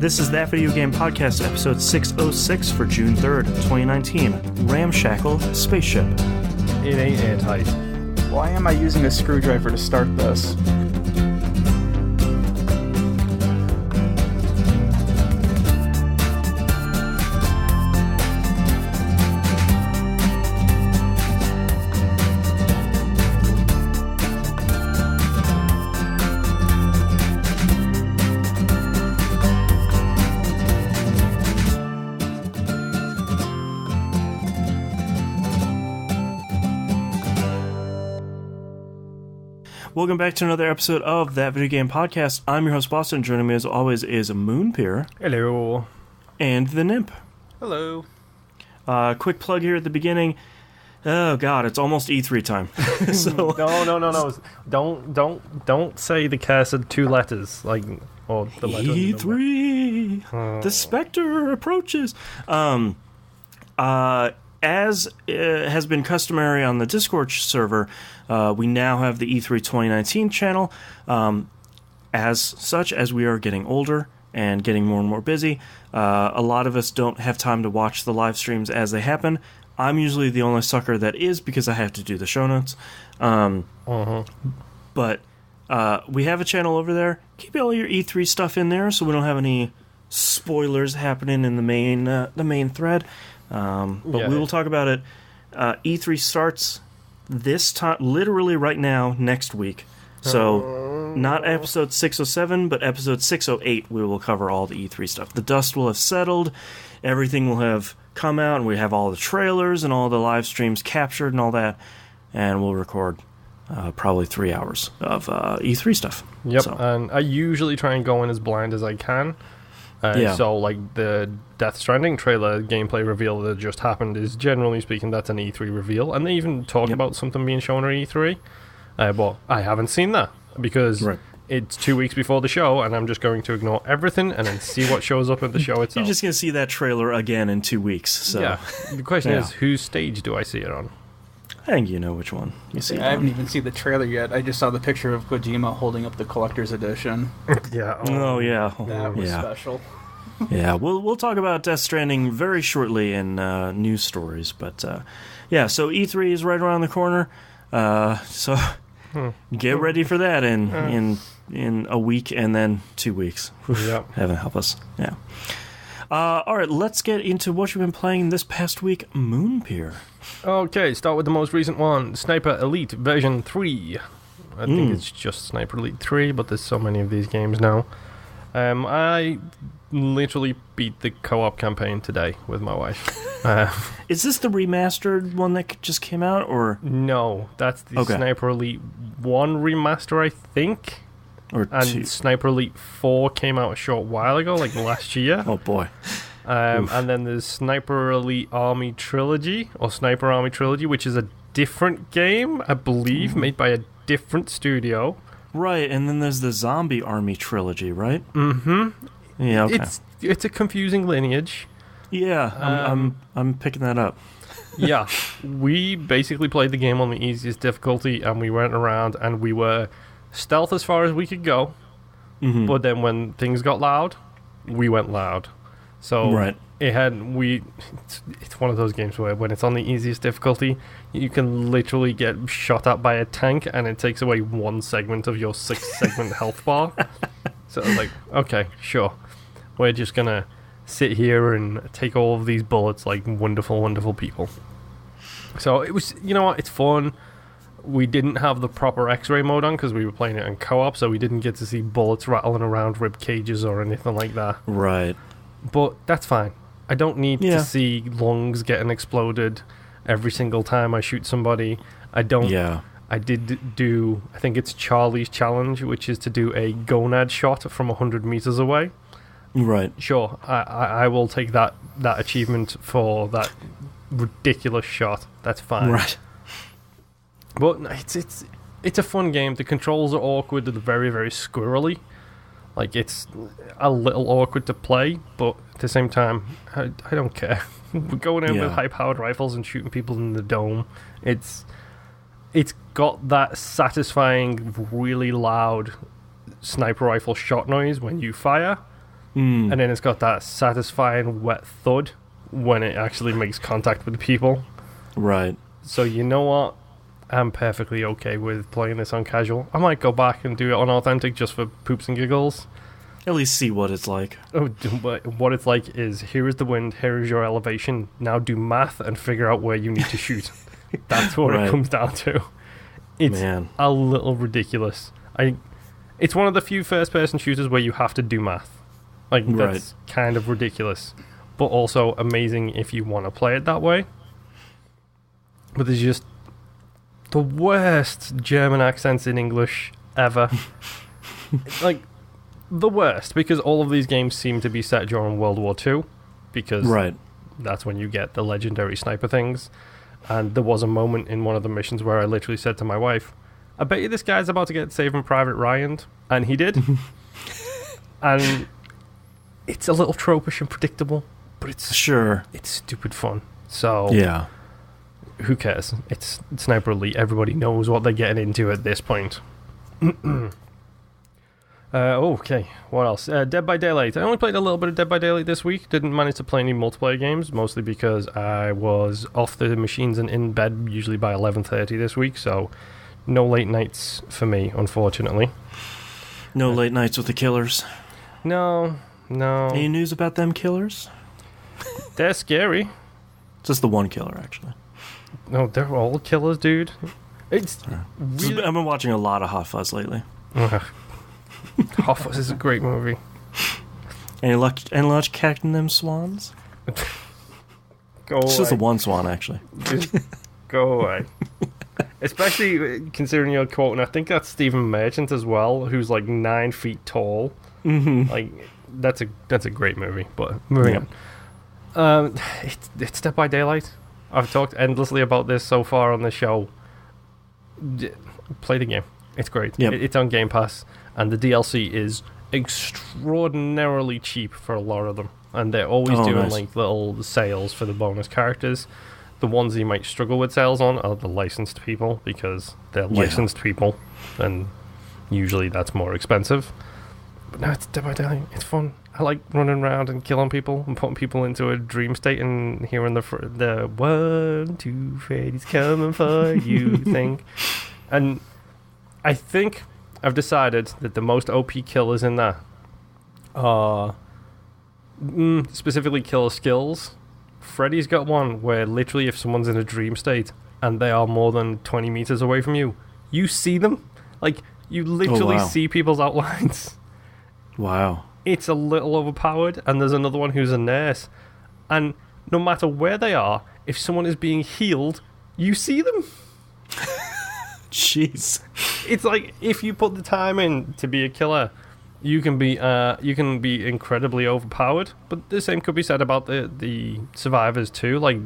This is That Video Game Podcast, episode 606 for June 3rd, 2019. Ramshackle, Spaceship. It ain't airtight. Why am I using a screwdriver to start this? Welcome back to another episode of That Video Game Podcast. I'm your host, Boston. Joining me as always is Moonpeer. Hello. And the Nymph. Hello. Quick plug here at the beginning. Oh god, it's almost E3 time. So No. Don't say the cursed two letters or the letter. E3. The specter approaches. As has been customary on the Discord server, we now have the E3 2019 channel. As such, as we are getting older and getting more and more busy, a lot of us don't have time to watch the live streams as they happen. I'm usually the only sucker that is because I have to do the show notes. But we have a channel over there. Keep all your E3 stuff in there so we don't have any spoilers happening in the main thread. But we will talk about it. E3 starts this time, literally right now, next week. So, not episode 607, but episode 608, we will cover all the E3 stuff. The dust will have settled, everything will have come out, and we have all the trailers and all the live streams captured and all that, and we'll record probably 3 hours of E3 stuff. Yep, so. And I usually try and go in as blind as I can. So, the Death Stranding trailer gameplay reveal that just happened is, generally speaking, that's an E3 reveal. And they even talk about something being shown at E3. But I haven't seen that because it's 2 weeks before the show, and I'm just going to ignore everything and then see what shows up at the show itself. You're just going to see that trailer again in 2 weeks. So. Yeah. The question is, whose stage do I see it on? I think you know which one you see. I haven't even seen the trailer yet. I just saw the picture of Kojima holding up the collector's edition. Yeah. That was special. Yeah, we'll talk about Death Stranding very shortly in news stories, but so E3 is right around the corner. So get ready for that in a week and then 2 weeks. Yep. Heaven help us. Yeah. All right, let's get into what you've been playing this past week, Moonpeer. Okay, start with the most recent one, Sniper Elite version 3. I think it's just Sniper Elite 3, but there's so many of these games now. I literally beat the co-op campaign today with my wife. Is this the remastered one that just came out, or? No, that's the Sniper Elite 1 remaster, I think. Or and 2. Sniper Elite 4 came out a short while ago, like last year. Oh boy. And then there's Sniper Elite Army Trilogy, or Sniper Army Trilogy, which is a different game, I believe, made by a different studio. Right, and then there's the Zombie Army Trilogy, right? Mm-hmm. Yeah, okay. It's a confusing lineage. Yeah, I'm picking that up. Yeah, we basically played the game on the easiest difficulty, and we went around and we were stealth as far as we could go. Mm-hmm. But then when things got loud, we went loud. So it's one of those games where when it's on the easiest difficulty, you can literally get shot at by a tank, and it takes away one segment of your 6-segment health bar. So I was like, okay, sure. We're just gonna sit here and take all of these bullets like wonderful, wonderful people. So it was, it's fun. We didn't have the proper X-ray mode on because we were playing it in co-op, so we didn't get to see bullets rattling around rib cages or anything like that. Right. But that's fine. I don't need to see lungs getting exploded every single time I shoot somebody. I don't. Yeah. I did do, I think it's Charlie's challenge, which is to do a gonad shot from 100 meters away. Right. Sure, I will take that achievement for that ridiculous shot. That's fine. Right. But it's a fun game. The controls are awkward and very, very squirrely. Like, it's a little awkward to play, but at the same time, I don't care. We're going in with high-powered rifles and shooting people in the dome. It's got that satisfying, really loud sniper rifle shot noise when you fire, And then it's got that satisfying wet thud when it actually makes contact with people. Right. So you know what? I'm perfectly okay with playing this on casual. I might go back and do it on authentic just for poops and giggles. At least see what it's like. Oh, what it's like is, here is the wind, here is your elevation. Now do math and figure out where you need to shoot. That's what it comes down to. It's a little ridiculous. It's one of the few first-person shooters where you have to do math. Like, that's kind of ridiculous. But also amazing if you want to play it that way. But there's just the worst German accents in English ever. Like, the worst, because all of these games seem to be set during World War II, because that's when you get the legendary sniper things. And there was a moment in one of the missions where I literally said to my wife, I bet you this guy's about to get Saving Private Ryan. And he did. And it's a little tropish and predictable, but it's stupid fun. So yeah, who cares? It's Sniper Elite. Everybody knows what they're getting into at this point. Okay, what else? Dead by Daylight. I only played a little bit of Dead by Daylight this week. Didn't manage to play any multiplayer games, mostly because I was off the machines and in bed usually by 11:30 this week, so no late nights for me, unfortunately. No late nights with the killers? No. Any news about them killers? They're scary. Just the one killer, actually. No, they're all killers, dude. It's really... I've been watching a lot of Hot Fuzz lately. Hot Fuzz is a great movie. Any luck catching them swans? Go away. It's just the one swan, actually. Just go away. Especially considering you're quoting, I think that's Stephen Merchant as well, who's like 9 feet tall. Mm-hmm. Like, that's a great movie. But moving on. It's Dead by Daylight. I've talked endlessly about this so far on the show. Play the game. It's great. Yep. It's on Game Pass, and the DLC is extraordinarily cheap for a lot of them. And they're always doing like little sales for the bonus characters. The ones you might struggle with sales on are the licensed people, because they're licensed people, and usually that's more expensive. But no, it's Dead by Daylight. It's fun. I like running around and killing people and putting people into a dream state and hearing the 1, 2, Freddy's coming for you thing. And I think I've decided that the most OP killers in that are specifically killer skills. Freddy's got one where literally if someone's in a dream state and they are more than 20 meters away from you, you see them. Like, you literally see people's outlines. Wow. It's a little overpowered. And there's another one who's a nurse. And no matter where they are, if someone is being healed, you see them. Jeez. It's like, if you put the time in to be a killer, you can be incredibly overpowered. But the same could be said about the survivors too. Like,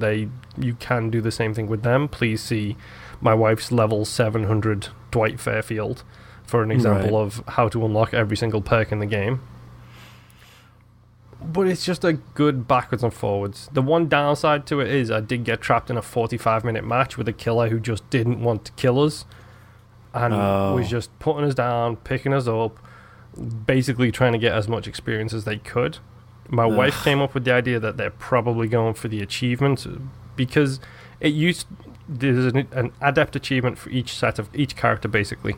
you can do the same thing with them. Please see my wife's level 700 Dwight Fairfield for an example of how to unlock every single perk in the game. But it's just a good backwards and forwards. The one downside to it is I did get trapped in a 45-minute match with a killer who just didn't want to kill us and was just putting us down, picking us up, basically trying to get as much experience as they could. My wife came up with the idea that they're probably going for the achievements, because there's an adept achievement for each character, basically.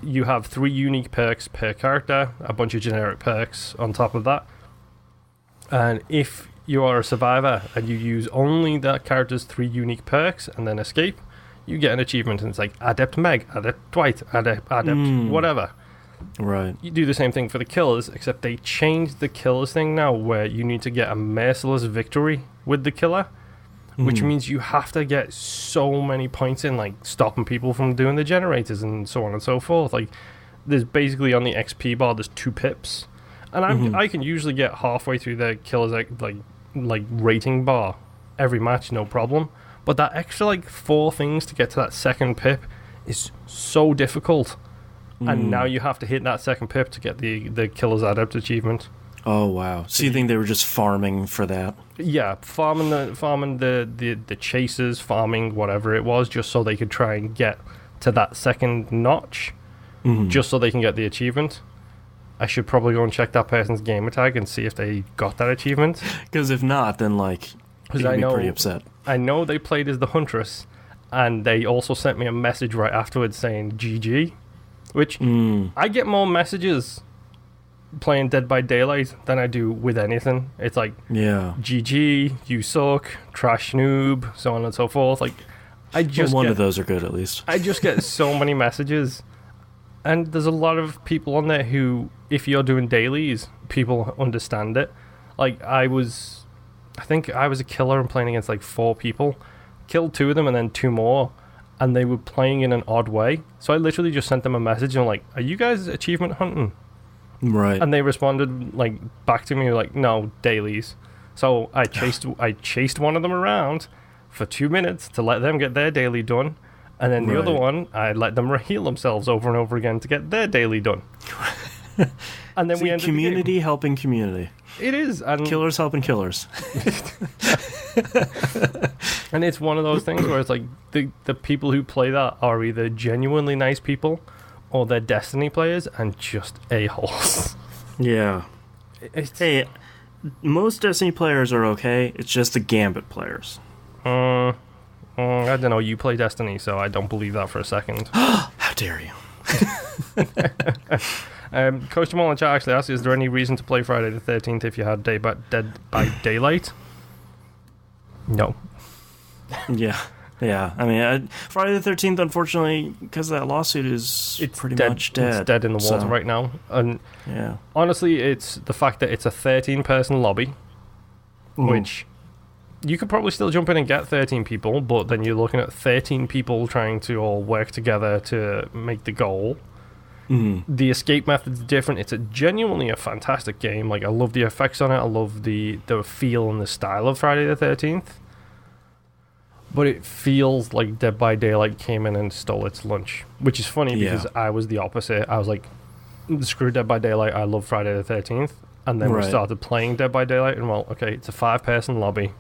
You have 3 unique perks per character, a bunch of generic perks on top of that. And if you are a survivor and you use only that character's 3 unique perks and then escape, you get an achievement, and it's like Adept Meg, Adept Dwight, Adept whatever. Right. You do the same thing for the killers, except they changed the killers thing now, where you need to get a merciless victory with the killer, which means you have to get so many points in, like stopping people from doing the generators and so on and so forth. Like, there's basically on the XP bar, there's 2 pips. And I can usually get halfway through the killer's like rating bar every match, no problem. But that extra 4 things to get to that second pip is so difficult. And now you have to hit that second pip to get the killer's adept achievement. Oh wow! So you think they were just farming for that? Yeah, farming the chasers, farming whatever it was, just so they could try and get to that second notch, just so they can get the achievement. I should probably go and check that person's gamer tag and see if they got that achievement. Because if not, then like, you'd be pretty upset. I know they played as the Huntress, and they also sent me a message right afterwards saying GG, which I get more messages playing Dead by Daylight than I do with anything. It's like, GG, you suck, trash noob, so on and so forth. Like, one of those are good at least. I just get so many messages, and there's a lot of people on there who, if you're doing dailies, people understand it. Like, I think I was a killer and playing against like 4 people, killed 2 of them and then 2 more, and they were playing in an odd way. So I literally just sent them a message and I'm like, are you guys achievement hunting? Right. And they responded like back to me like, no, dailies. So I chased one of them around for 2 minutes to let them get their daily done, and then the other one I let them heal themselves over and over again to get their daily done. And then we ended community helping community. It is, and killers helping killers. And it's one of those things where it's like the people who play that are either genuinely nice people or they're Destiny players and just a-holes. Yeah. Hey, most Destiny players are okay. It's just the Gambit players. I don't know. You play Destiny, so I don't believe that for a second. How dare you? Coach Jamal in chat actually asked, is there any reason to play Friday the 13th if you had Dead by Daylight? No. Yeah. I mean, Friday the 13th, unfortunately, because that lawsuit it's pretty much dead. It's dead in the water right now. And honestly, it's the fact that it's a 13-person lobby, which you could probably still jump in and get 13 people, but then you're looking at 13 people trying to all work together to make the goal. The escape method's different. It's genuinely a fantastic game. Like, I love the effects on it. I love the feel and the style of Friday the 13th. But it feels like Dead by Daylight came in and stole its lunch, which is funny because I was the opposite. I was like, screw Dead by Daylight, I love Friday the 13th. And then we started playing Dead by Daylight, and well, okay, it's a 5-person lobby.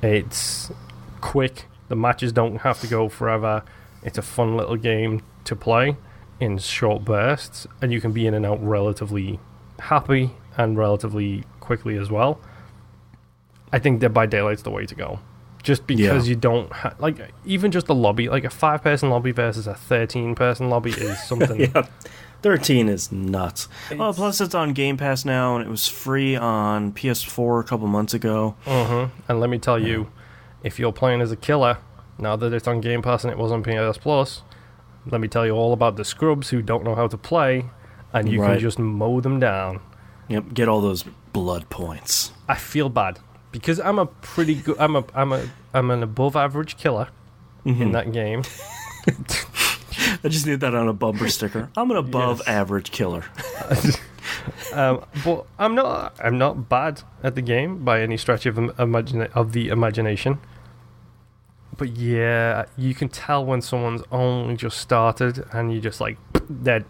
It's quick. The matches don't have to go forever. It's a fun little game to play in short bursts, and you can be in and out relatively happy and relatively quickly as well. I think Dead by Daylight's the way to go. Just because you don't like, even just a lobby, like a 5-person lobby versus a 13-person lobby is something. 13 is nuts. Plus it's on Game Pass now, and it was free on PS4 a couple months ago. And let me tell you, if you're playing as a killer, now that it's on Game Pass and it was on PS Plus, let me tell you all about the scrubs who don't know how to play, and you can just mow them down. Yep, get all those blood points. I feel bad because I'm a pretty good. I'm an above average killer in that game. I just need that on a bumper sticker. I'm an above average killer. But I'm not bad at the game by any stretch of the imagination. But yeah, you can tell when someone's only just started and you're just like, dead.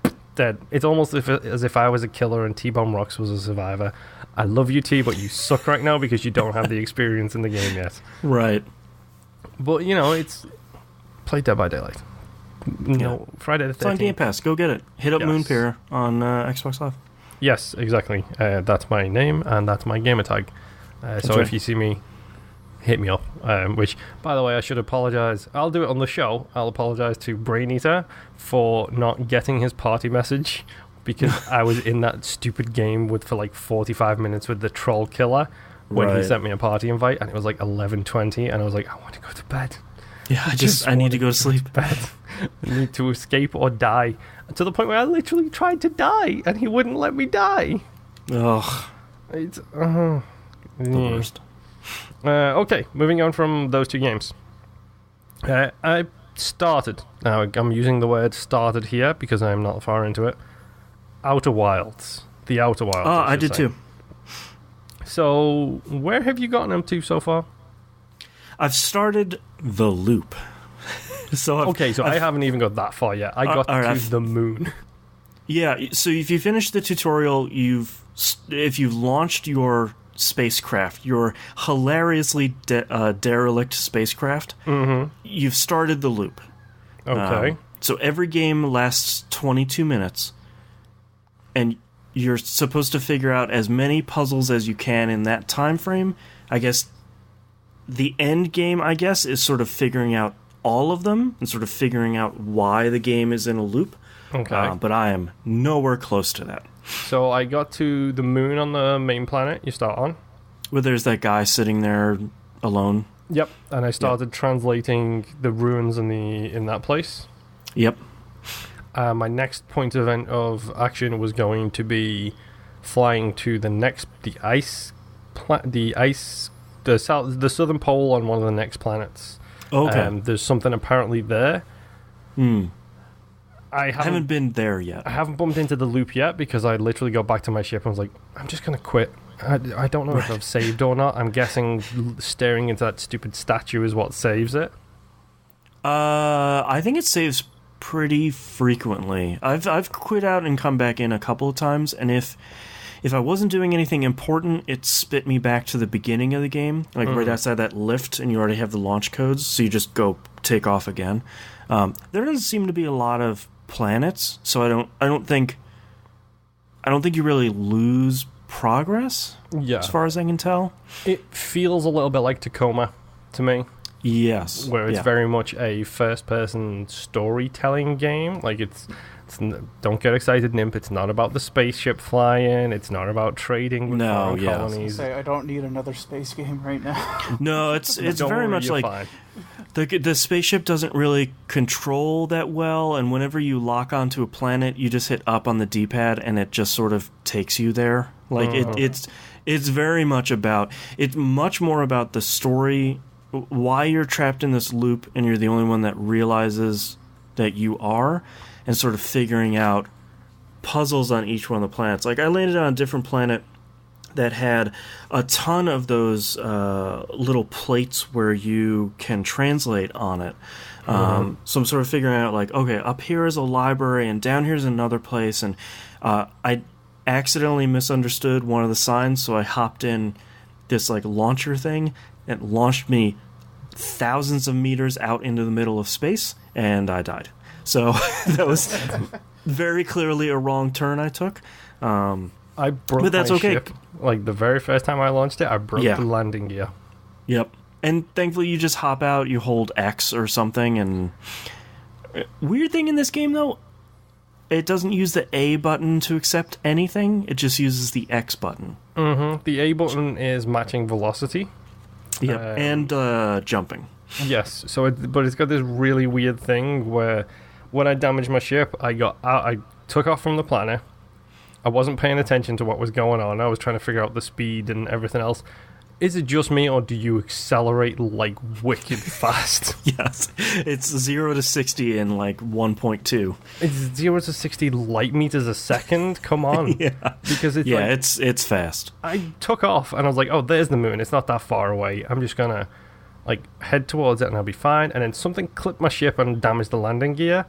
It's almost as if I was a killer and T-Bomb Rocks was a survivor. I love you, T, but you suck right now because you don't have the experience in the game yet. Right. But, it's play Dead by Daylight. Friday the 13th. It's on Game Pass. Go get it. Hit up Moonpier on Xbox Live. Yes, exactly. That's my name and that's my gamer tag. So if you see me, hit me up. Which, by the way, I should apologize. I'll do it on the show. I'll apologize to Brain Eater for not getting his party message because I was in that stupid game for like 45 minutes with the troll killer when he sent me a party invite, and it was like 11:20, and I was like, I want to go to bed. Yeah, I need to go to sleep. Bed. I need to escape or die. To the point where I literally tried to die, and he wouldn't let me die. Ugh. It's the worst. Okay, moving on from those two games. I started. Now, I'm using the word started here because I'm not far into it. Outer Wilds. The Outer Wilds. Oh, I did too. So, where have you gotten them to so far? I've started the loop. So I haven't even got that far yet. I got to the moon. Yeah, so if you finish the tutorial, if you've launched your spacecraft, your hilariously derelict spacecraft, you've started the loop. Okay. So every game lasts 22 minutes, and you're supposed to figure out as many puzzles as you can in that time frame. I guess the end game, is sort of figuring out all of them and sort of figuring out why the game is in a loop. Okay. But I am nowhere close to that. So I got to the moon on the main planet you start on. Where there's that guy sitting there alone. Yep. And I started translating the ruins in that place. Yep. My next point of action was going to be flying to the southern pole on one of the next planets. Okay. There's something apparently there. I haven't been there yet. I haven't bumped into the loop yet because I literally got back to my ship and was like, I'm just going to quit. I don't know if I've saved or not. I'm guessing staring into that stupid statue is what saves it. I think it saves pretty frequently. I've quit out and come back in a couple of times, and if I wasn't doing anything important, it spit me back to the beginning of the game, like right outside that lift, and you already have the launch codes, so you just go take off again. There doesn't seem to be a lot of planets, so I don't think you really lose progress. Yeah, as far as I can tell, it feels a little bit like Tacoma to me. Yes, where it's very much a first-person storytelling game. Like it's don't get excited, Nimp. It's not about the spaceship flying. It's not about trading with foreign colonies. I don't need another space game right now. No, it's very much like the spaceship doesn't really control that well, and whenever you lock onto a planet, you just hit up on the D-pad, and it just sort of takes you there. Like it's very much about. It's much more about the story. Why you're trapped in this loop and you're the only one that realizes that you are, and sort of figuring out puzzles on each one of the planets. Like I landed on a different planet that had a ton of those little plates where you can translate on it. So I'm sort of figuring out like, okay, up here is a library and down here's another place, and I accidentally misunderstood one of the signs, so I hopped in this like launcher thing. It launched me thousands of meters out into the middle of space, and I died. So that was very clearly a wrong turn I took. I broke but that's my okay. ship. Like the very first time I launched it, I broke the landing gear. Yep. And thankfully you just hop out, you hold X or something, and weird thing in this game though, it doesn't use the A button to accept anything, it just uses the X button. The A button is matching velocity. Yeah, and jumping. Yes, but it's got this really weird thing where when I damaged my ship, I took off from the planet. I wasn't paying attention to what was going on. I was trying to figure out the speed and everything else. Is it just me, or do you accelerate like wicked fast? Yes, it's 0 to 60 in like 1.2. It's 0 to 60 light meters a second. Come on, because it's fast. I took off and I was like, oh, there's the moon. It's not that far away. I'm just gonna like head towards it and I'll be fine. And then something clipped my ship and damaged the landing gear.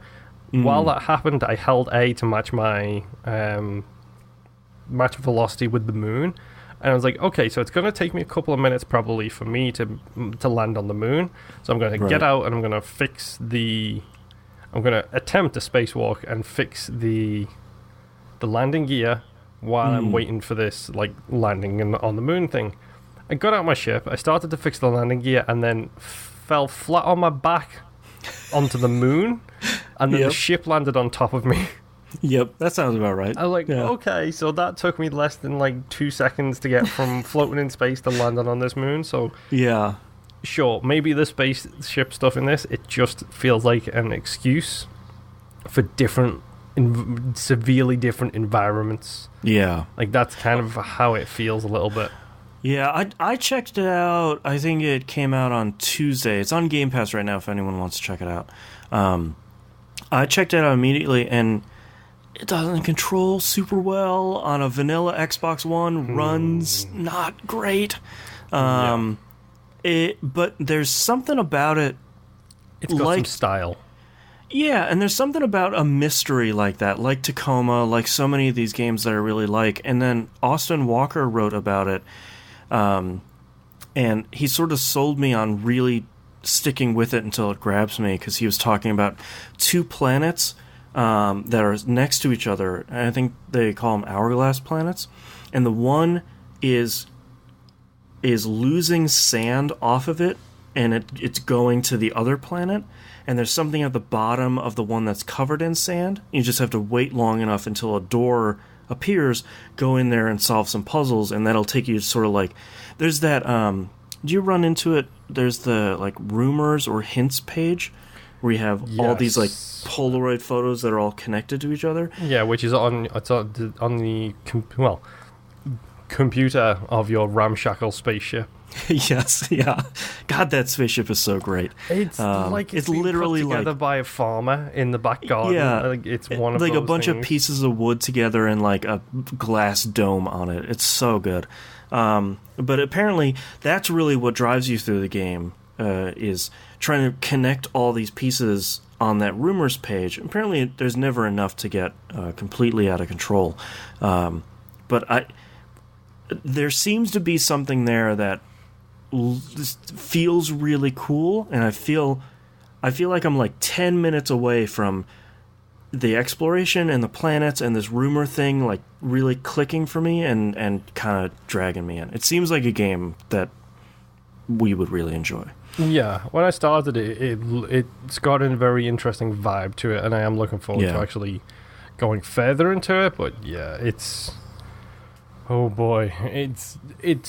While that happened, I held A to match my match velocity with the moon. And I was like, okay, so it's going to take me a couple of minutes probably for me to land on the moon. So I'm going to get out and I'm going to I'm going to attempt a spacewalk and fix the landing gear while I'm waiting for this like landing on the moon thing. I got out my ship, I started to fix the landing gear, and then fell flat on my back onto the moon, and then the ship landed on top of me. Yep, that sounds about right. I was like, okay, so that took me less than like 2 seconds to get from floating in space to landing on this moon. So sure, maybe the spaceship stuff in this, it just feels like an excuse for severely different environments. Yeah, like that's kind of how it feels a little bit. Yeah, I checked it out. I think it came out on Tuesday. It's on Game Pass right now if anyone wants to check it out. I checked it out immediately, and it doesn't control super well on a vanilla Xbox One. Runs not great. But there's something about it. It's got some style. Yeah, and there's something about a mystery like that, like Tacoma, like so many of these games that I really like. And then Austin Walker wrote about it, and he sort of sold me on really sticking with it until it grabs me, because he was talking about two planets that are next to each other, and I think they call them hourglass planets, and the one is losing sand off of it, and it's going to the other planet, and there's something at the bottom of the one that's covered in sand. You just have to wait long enough until a door appears, go in there and solve some puzzles, and that'll take you sort of like... There's that... do you run into it? There's the like rumors or hints page where you have all these like Polaroid photos that are all connected to each other. Yeah, which is on the computer of your ramshackle spaceship. Yes, yeah. God, that spaceship is so great. It's like it's literally put together by a farmer in the back garden. Yeah, like it's one of like those a bunch things. of pieces of wood together and like a glass dome on it. It's so good. But apparently, that's really what drives you through the game. Is trying to connect all these pieces on that rumors page. Apparently, there's never enough to get completely out of control. But there seems to be something there that feels really cool, and I feel like I'm like 10 minutes away from the exploration and the planets and this rumor thing like really clicking for me and kind of dragging me in. It seems like a game that we would really enjoy. Yeah, when I started it's got a very interesting vibe to it, and I am looking forward to actually going further into it. But yeah, it's... Oh boy, it's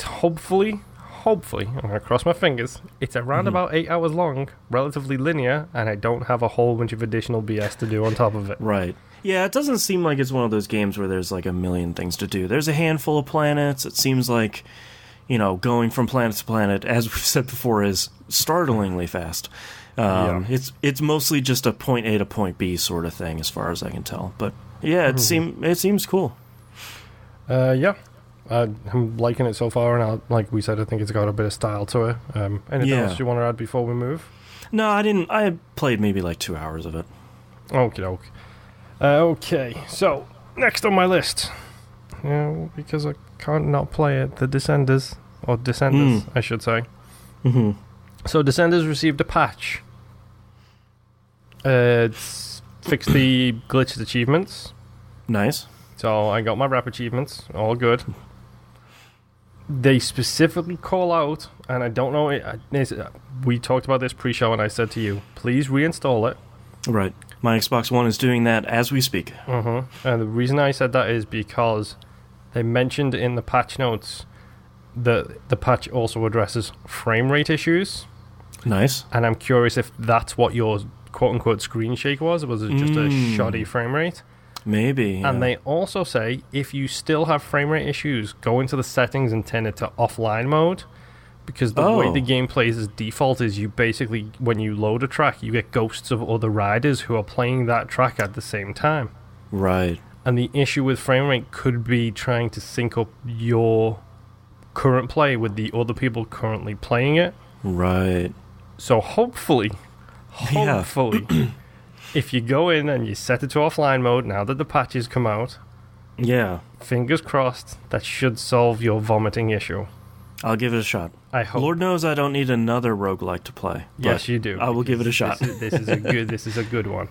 hopefully, I'm gonna cross my fingers, it's around about 8 hours long, relatively linear, and I don't have a whole bunch of additional BS to do on top of it. Right. Yeah, it doesn't seem like it's one of those games where there's like a million things to do. There's a handful of planets. It seems like, going from planet to planet, as we've said before, is startlingly fast. It's mostly just a point A to point B sort of thing, as far as I can tell. But yeah, it seems cool. I'm liking it so far, and like we said, I think it's got a bit of style to it. Anything else you want to add before we move? No, I didn't. I played maybe like 2 hours of it. Okie doke. Okay, so next on my list, because I can't not play it, the Descenders, I should say. Mm-hmm. So Descenders received a patch. It's fixed the glitched achievements. Nice. So I got my rap achievements, all good. They specifically call out, and I don't know, we talked about this pre-show, and I said to you, please reinstall it. Right. My Xbox One is doing that as we speak. Mm-hmm. And the reason I said that is because they mentioned in the patch notes that the patch also addresses frame rate issues. Nice. And I'm curious if that's what your quote-unquote screen shake was. Was it just a shoddy frame rate? Maybe. Yeah. And they also say if you still have frame rate issues, go into the settings and turn it to offline mode. Because the way the game plays as default is you basically, when you load a track, you get ghosts of other riders who are playing that track at the same time. Right. And the issue with frame rate could be trying to sync up your current play with the other people currently playing it. Right. So hopefully, if you go in and you set it to offline mode, now that the patches come out, fingers crossed, that should solve your vomiting issue. I'll give it a shot. I hope. Lord knows I don't need another roguelike to play. Yes, you do. I will give it a shot. This is a good one.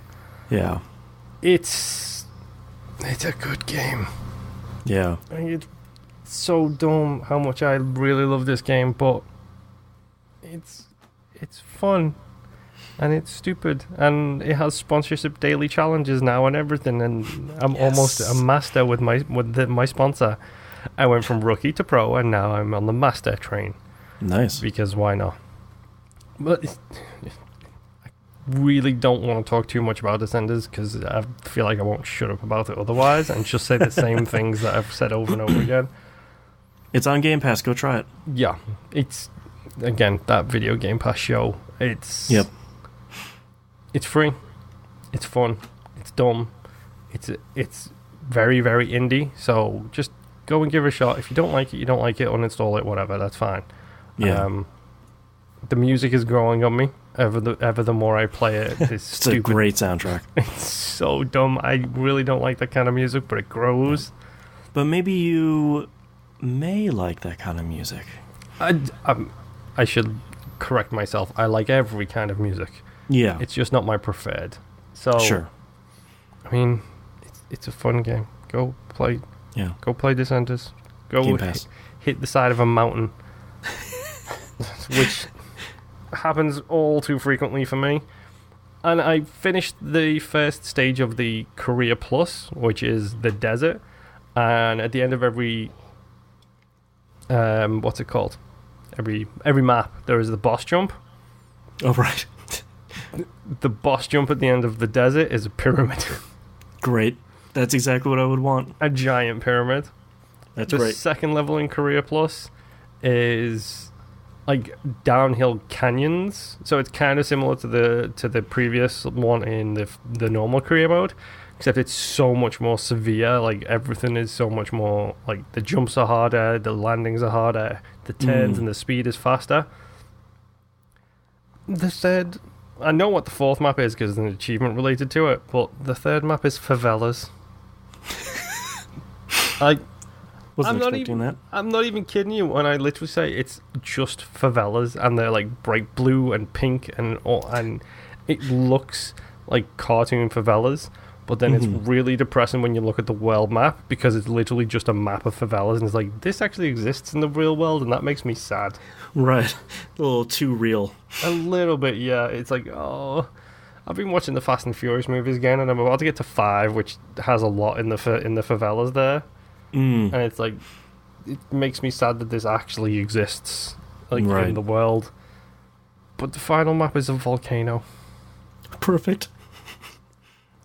Yeah. It's a good game. Yeah. I mean, it's so dumb how much I really love this game, but it's fun. And it's stupid, and it has sponsorship daily challenges now and everything, and I'm almost a master with my sponsor. I went from rookie to pro, and now I'm on the master train. Nice. Because why not? But I really don't want to talk too much about Descenders, because I feel like I won't shut up about it otherwise, and just say the same things that I've said over and over again. It's on Game Pass. Go try it. Yeah. It's, again, that video Game Pass show. It's... Yep. It's free. It's fun. It's dumb. It's very, very indie. So just go and give it a shot. If you don't like it, you don't like it. Uninstall it. Whatever. That's fine. Yeah. The music is growing on me. Ever the more I play it, it's a great soundtrack. It's so dumb. I really don't like that kind of music, but it grows. But maybe you may like that kind of music. I should correct myself. I like every kind of music. Yeah. It's just not my preferred. So sure. I mean, it's a fun game. Go play. Yeah. Go play Descenders. Go hit the side of a mountain, which happens all too frequently for me. And I finished the first stage of the Career Plus, which is the desert. And at the end of every what's it called? Every map, there is the boss jump. Oh, right. The boss jump at the end of the desert is a pyramid. Great. That's exactly what I would want. A giant pyramid. That's the great. second level in Career Plus is like downhill canyons, so it's kind of similar to the previous one in the normal career mode, except it's so much more severe. Like everything is so much more, like the jumps are harder, the landings are harder, the turns and the speed is faster. I know what the fourth map is because there's an achievement related to it, but the third map is favelas. Wasn't expecting that. I'm not even kidding you when I literally say it's just favelas, and they're like bright blue and pink, and it looks like cartoon favelas. But then it's really depressing when you look at the world map, because it's literally just a map of favelas, and it's like, this actually exists in the real world, and that makes me sad. Right. A little too real. A little bit, yeah. It's like, oh, I've been watching the Fast and Furious movies again, and I'm about to get to 5, which has a lot in the favelas there. And it's like, it makes me sad that this actually exists, like, in the world. But the final map is a volcano. Perfect.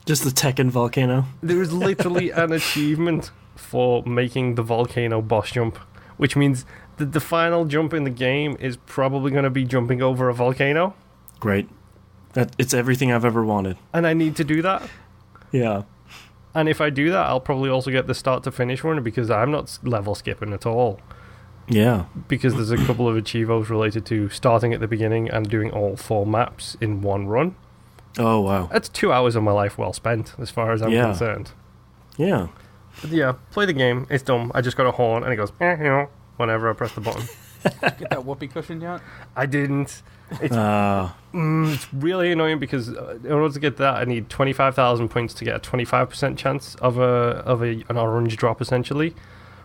Just the Tekken volcano. There is literally an achievement for making the volcano boss jump, which means that the final jump in the game is probably going to be jumping over a volcano. Great. It's everything I've ever wanted. And I need to do that. Yeah. And if I do that, I'll probably also get the start to finish run, because I'm not level skipping at all. Yeah. Because there's a couple of achievos related to starting at the beginning and doing all 4 maps in one run. Oh, wow. That's 2 hours of my life well spent, as far as I'm concerned. Yeah. But yeah, play the game. It's dumb. I just got a horn, and it goes, whenever I press the button. Get that whoopee cushion yet? I didn't. It's really annoying, because in order to get that, I need 25,000 points to get a 25% chance of an orange drop, essentially.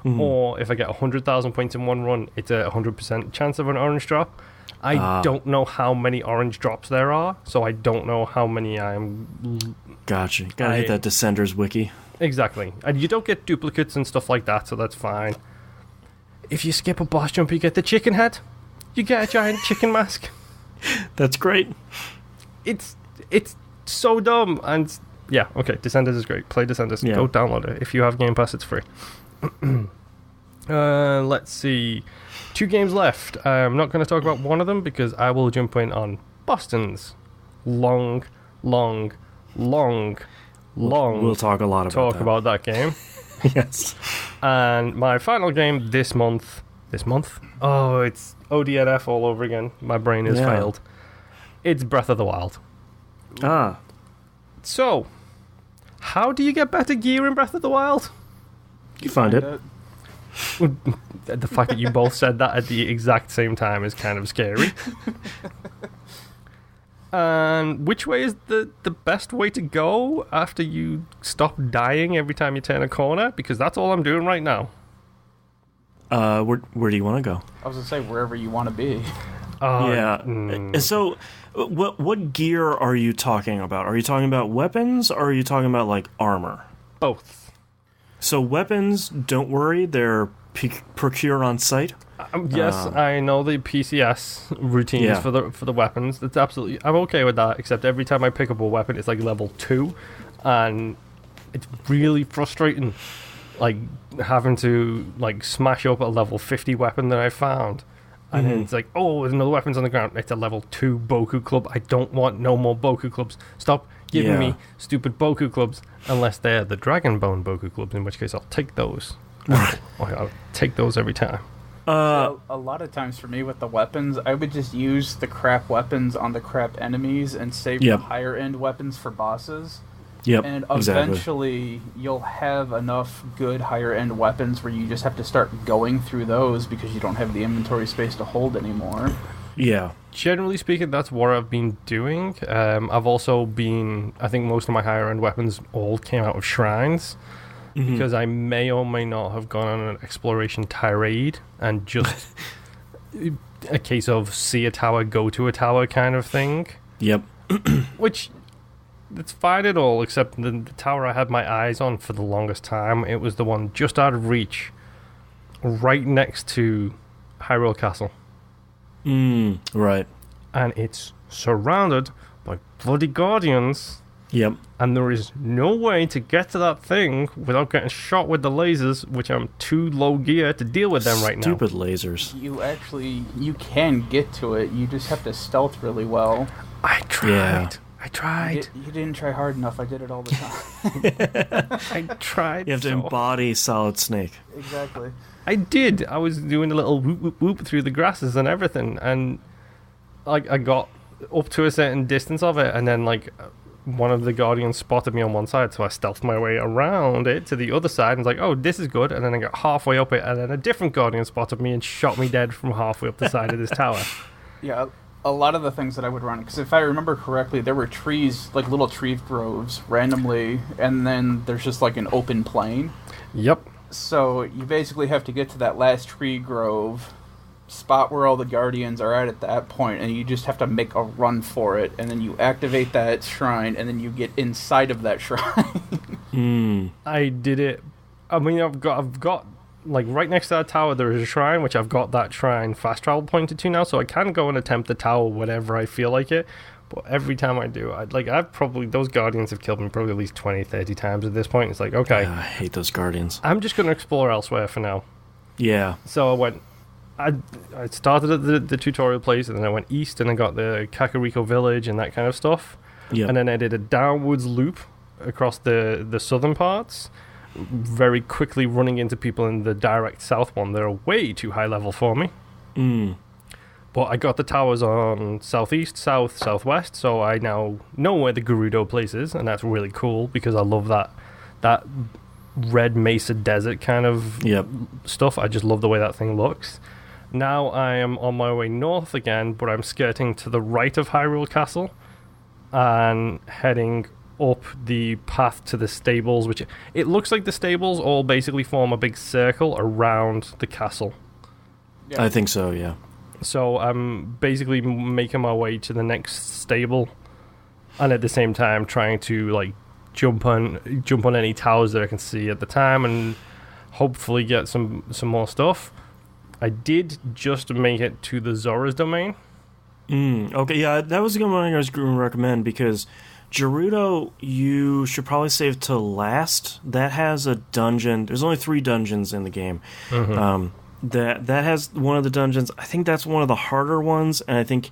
Or if I get 100,000 points in one run, it's a 100% chance of an orange drop. I don't know how many orange drops there are, so I don't know how many I'm... Gotcha. Gotta hit that Descenders wiki. Exactly. And you don't get duplicates and stuff like that, so that's fine. If you skip a boss jump, you get the chicken head. You get a giant chicken mask. That's great. It's so dumb. And yeah, okay, Descenders is great. Play Descenders. Yeah. Go download it. If you have Game Pass, it's free. Let's see. 2 games left. I'm not going to talk about one of them, because I will jump in on Boston's long. We'll talk a lot about that game. Yes. And my final game this month. Oh, it's ODNF all over again. My brain has failed. It's Breath of the Wild. So, how do you get better gear in Breath of the Wild? You find it. The fact that you both said that at the exact same time is kind of scary. And which way is the best way to go after you stop dying every time you turn a corner? Because that's all I'm doing right now. Where do you want to go? I was going to say, wherever you want to be. So, what gear are you talking about? Are you talking about weapons, or are you talking about, like, armor? Both. So weapons, don't worry, they're procure on site. Yes, I know the PCS routines for the weapons. That's absolutely, I'm okay with that. Except every time I pick up a weapon, it's like level 2, and it's really frustrating. Like having to like smash up a level 50 weapon that I found, and then it's like, oh, there's another weapon's on the ground. It's a level 2 Boku club. I don't want no more Boku clubs. Stop giving me stupid Boku clubs, unless they're the Dragon Bone Boku clubs, in which case I'll take those. I'll take those every time. So a lot of times for me with the weapons, I would just use the crap weapons on the crap enemies and save the higher end weapons for bosses. And eventually you'll have enough good higher end weapons where you just have to start going through those, because you don't have the inventory space to hold anymore. Yeah. Generally speaking, that's what I've been doing. I've also been... I think most of my higher-end weapons all came out of shrines. Because I may or may not have gone on an exploration tirade and just a case of see a tower, go to a tower kind of thing. Yep. Which, it's fine at all, except the tower I had my eyes on for the longest time. It was the one just out of reach, right next to Hyrule Castle. Right. And it's surrounded by bloody guardians. Yep. And there is no way to get to that thing without getting shot with the lasers, which I'm too low gear to deal with them right now. Stupid lasers. You can get to it. You just have to stealth really well. I tried. Yeah. I tried. You didn't try hard enough. I did it all the time. I tried. You have to embody Solid Snake. Exactly. I did. I was doing a little whoop whoop whoop through the grasses and everything, and like I got up to a certain distance of it, and then like one of the guardians spotted me on one side, so I stealthed my way around it to the other side and was like, oh, this is good. And then I got halfway up it, and then a different guardian spotted me and shot me dead from halfway up the side of this tower. Yeah, a lot of the things that I would run, because if I remember correctly, there were trees, like little tree groves randomly, and then there's just like an open plain. Yep. So you basically have to get to that last tree grove, spot where all the guardians are at that point, and you just have to make a run for it, and then you activate that shrine, and then you get inside of that shrine. I did it. I mean, I've got like right next to that tower there is a shrine, which I've got that shrine fast travel pointed to now, so I can go and attempt the tower whenever I feel like it. But every time I do, those guardians have killed me probably at least 20, 30 times at this point. It's like, okay, I hate those guardians. I'm just going to explore elsewhere for now. Yeah. So I started at the tutorial place, and then I went east, and I got the Kakariko village and that kind of stuff. Yep. And then I did a downwards loop across the southern parts, very quickly running into people in the direct south one. They're way too high level for me. But I got the towers on southeast, south, southwest, so I now know where the Gerudo place is, and that's really cool because I love that red mesa desert kind of stuff. I just love the way that thing looks. Now I am on my way north again, but I'm skirting to the right of Hyrule Castle and heading up the path to the stables, which it looks like the stables all basically form a big circle around the castle. Yeah. I think so, yeah. So I'm basically making my way to the next stable, and at the same time trying to like jump on any towers that I can see at the time, and hopefully get some more stuff. I did just make it to the Zora's domain. Okay, yeah, that was the one I was going to recommend, because Gerudo you should probably save to last. That has a dungeon. There's only 3 dungeons in the game. That has one of the dungeons. I think that's one of the harder ones, and I think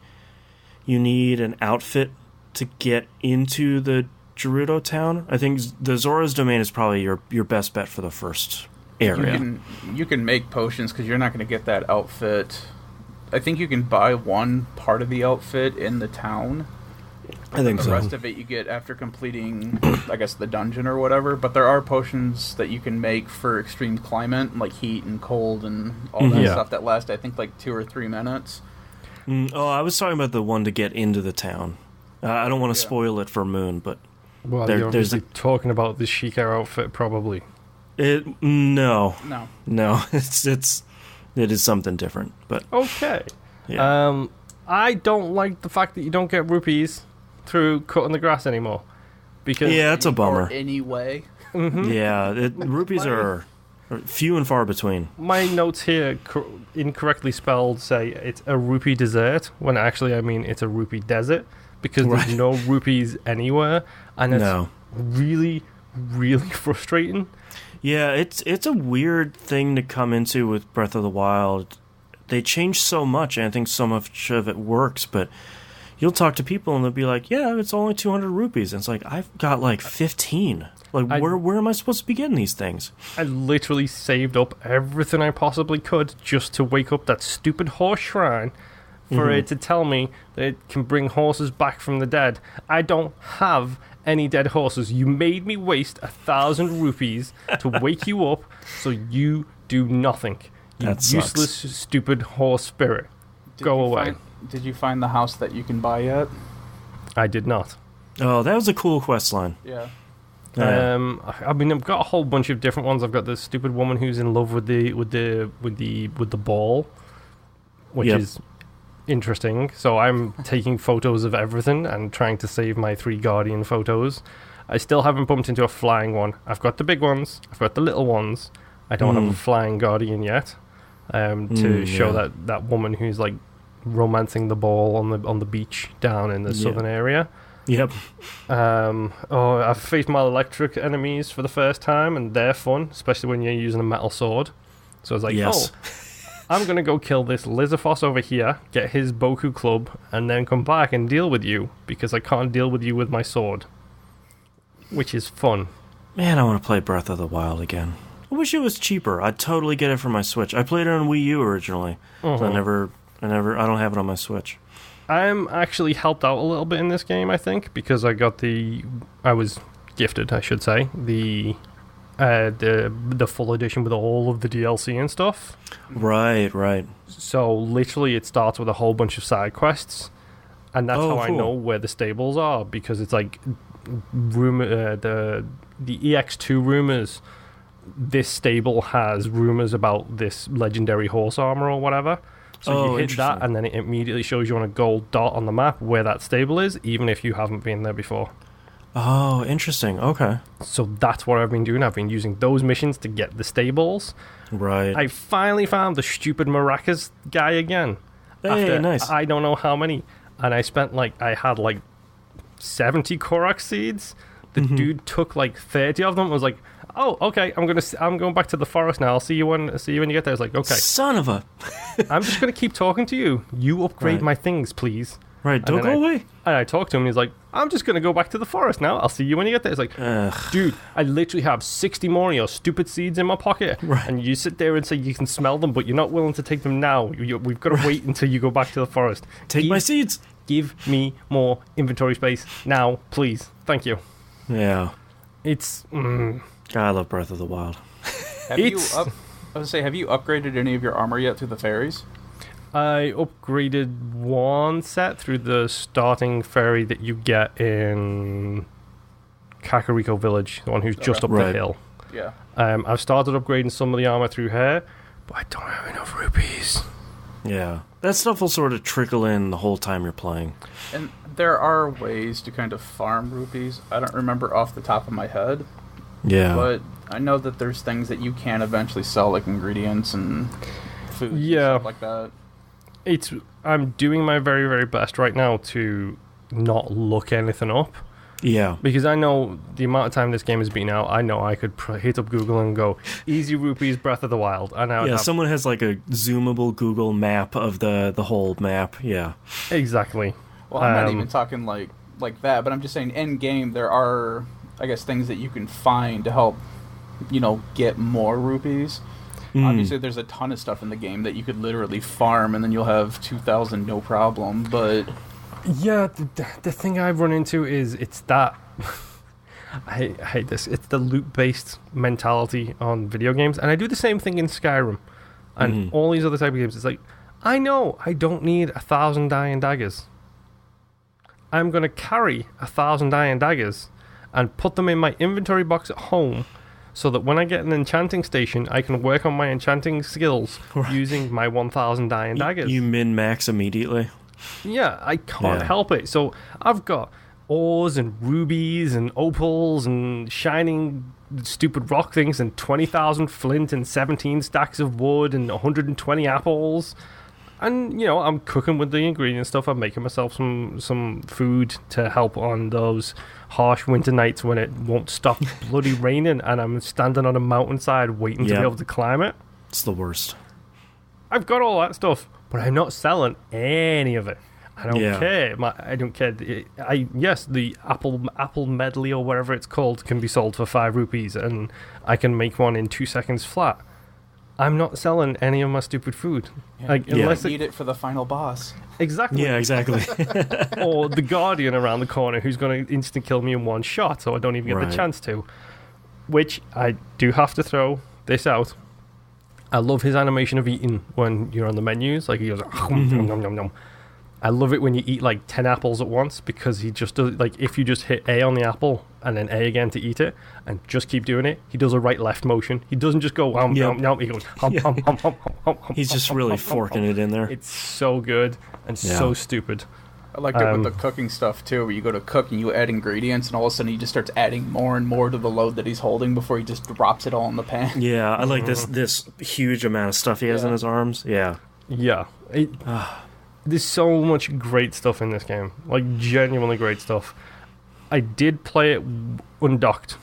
you need an outfit to get into the Gerudo town. I think the Zora's domain is probably your best bet for the first area. You can make potions, because you're not going to get that outfit. I think you can buy one part of the outfit in the town. I think so. The rest of it you get after completing, I guess, the dungeon or whatever. But there are potions that you can make for extreme climate, like heat and cold and all that stuff that last, I think, like 2 or 3 minutes. I was talking about the one to get into the town. I don't want to spoil it for Moon, but... Well, you're obviously talking about the Sheikah outfit, probably. No. It is something different, but... Okay. Yeah. I don't like the fact that you don't get rupees through cutting the grass anymore. Because it's a bummer. Anyway. Yeah, rupees are few and far between. My notes here incorrectly spelled say it's a rupee dessert, when actually I mean it's a rupee desert, because there's no rupees anywhere, and it's really, really frustrating. Yeah, it's a weird thing to come into with Breath of the Wild. They change so much, and I think so much of it works, but you'll talk to people and they'll be like, yeah, it's only 200 rupees. And it's like, I've got like 15. Like, where am I supposed to be getting these things? I literally saved up everything I possibly could just to wake up that stupid horse shrine for it to tell me that it can bring horses back from the dead. I don't have any dead horses. You made me waste 1,000 rupees to wake you up, so you do nothing. You useless, stupid horse spirit. Go away. Did you find the house that you can buy yet? I did not. Oh, that was a cool quest line. Yeah. I mean, I've got a whole bunch of different ones. I've got this stupid woman who's in love with the ball, which is interesting. So I'm taking photos of everything and trying to save my 3 Guardian photos. I still haven't bumped into a flying one. I've got the big ones. I've got the little ones. I don't have a flying Guardian yet. To show that woman who's like romancing the ball on the beach down in the southern area. Yep. I've faced my electric enemies for the first time, and they're fun, especially when you're using a metal sword. So I was like, I'm going to go kill this Lizarfoss over here, get his Boku club, and then come back and deal with you, because I can't deal with you with my sword. Which is fun. Man, I want to play Breath of the Wild again. I wish it was cheaper. I'd totally get it for my Switch. I played it on Wii U originally. So I don't have it on my Switch. I'm actually helped out a little bit in this game, I think, because I was gifted, I should say, the full edition with all of the DLC and stuff. Right. So literally, it starts with a whole bunch of side quests, and that's how I know where the stables are, because it's like the EX2 rumors. This stable has rumors about this legendary horse armor or whatever. So you hit that, and then it immediately shows you on a gold dot on the map where that stable is, even if you haven't been there before. Oh, interesting. Okay. So that's what I've been doing. I've been using those missions to get the stables. Right. I finally found the stupid maracas guy again. Hey, nice. I don't know how many. And I had 70 Korok seeds. The dude took 30 of them and was like, oh, okay, I'm going back to the forest now. I'll see you when you get there. I was like, okay. Son of a... I'm just going to keep talking to you. You upgrade my things, please. Right, don't go away. And I talked to him, and he's like, I'm just going to go back to the forest now. I'll see you when you get there. It's like, dude, I literally have 60 more of your stupid seeds in my pocket. Right. And you sit there and say you can smell them, but you're not willing to take them now. We've got to wait until you go back to the forest. Take my seeds. Give me more inventory space now, please. Thank you. Yeah. It's... I love Breath of the Wild. Have you upgraded any of your armor yet through the fairies? I upgraded one set through the starting ferry that you get in Kakariko Village, the one who's just up the hill. Yeah. I've started upgrading some of the armor through here, but I don't have enough rupees. Yeah. That stuff will sort of trickle in the whole time you're playing. And there are ways to kind of farm rupees. I don't remember off the top of my head. Yeah. But I know that there's things that you can eventually sell, like ingredients and food and stuff like that. I'm doing my very, very best right now to not look anything up. Yeah. Because I know the amount of time this game has been out, I know I could hit up Google and go, Easy Rupees, Breath of the Wild. And someone has a zoomable Google map of the whole map. Yeah. Exactly. Well, I'm not even talking like that, but I'm just saying in-game there are, I guess, things that you can find to help, get more rupees. Obviously, there's a ton of stuff in the game that you could literally farm, and then you'll have 2,000 no problem, but... Yeah, the thing I've run into is it's that... I hate this. It's the loot-based mentality on video games, and I do the same thing in Skyrim and all these other type of games. It's like, I know I don't need 1,000 iron daggers. I'm going to carry 1,000 iron daggers and put them in my inventory box at home, so that when I get an enchanting station, I can work on my enchanting skills using my 1,000 iron daggers. You min-max immediately? Yeah, I can't help it. So I've got ores and rubies and opals and shining stupid rock things and 20,000 flint and 17 stacks of wood and 120 apples. And, I'm cooking with the ingredient stuff. I'm making myself some food to help on those harsh winter nights when it won't stop bloody raining and I'm standing on a mountainside waiting to be able to climb it. It's the worst. I've got all that stuff, but I'm not selling any of it. I don't care. I don't care. The apple medley or whatever it's called can be sold for 5 rupees and I can make one in 2 seconds flat. I'm not selling any of my stupid food. Unless you need it for the final boss. Exactly. Yeah, exactly. Or the Guardian around the corner who's going to instant kill me in one shot, so I don't even get the chance to. Which, I do have to throw this out. I love his animation of eating when you're on the menus. Like, he goes, nom, nom, nom, nom. I love it when you eat like 10 apples at once, because he just does, like, if you just hit A on the apple and then A again to eat it and just keep doing it, he does a right-left motion. He doesn't just go nom, nom, he goes hum, hum, hum, hum, hum, hum. He's just really forking it in there. It's so good and so stupid. I liked it with the cooking stuff too, where you go to cook and you add ingredients, and all of a sudden he just starts adding more and more to the load that he's holding before he just drops it all in the pan. Yeah, I like this huge amount of stuff he has in his arms. Yeah. Yeah. There's so much great stuff in this game. Like, genuinely great stuff. I did play it undocked.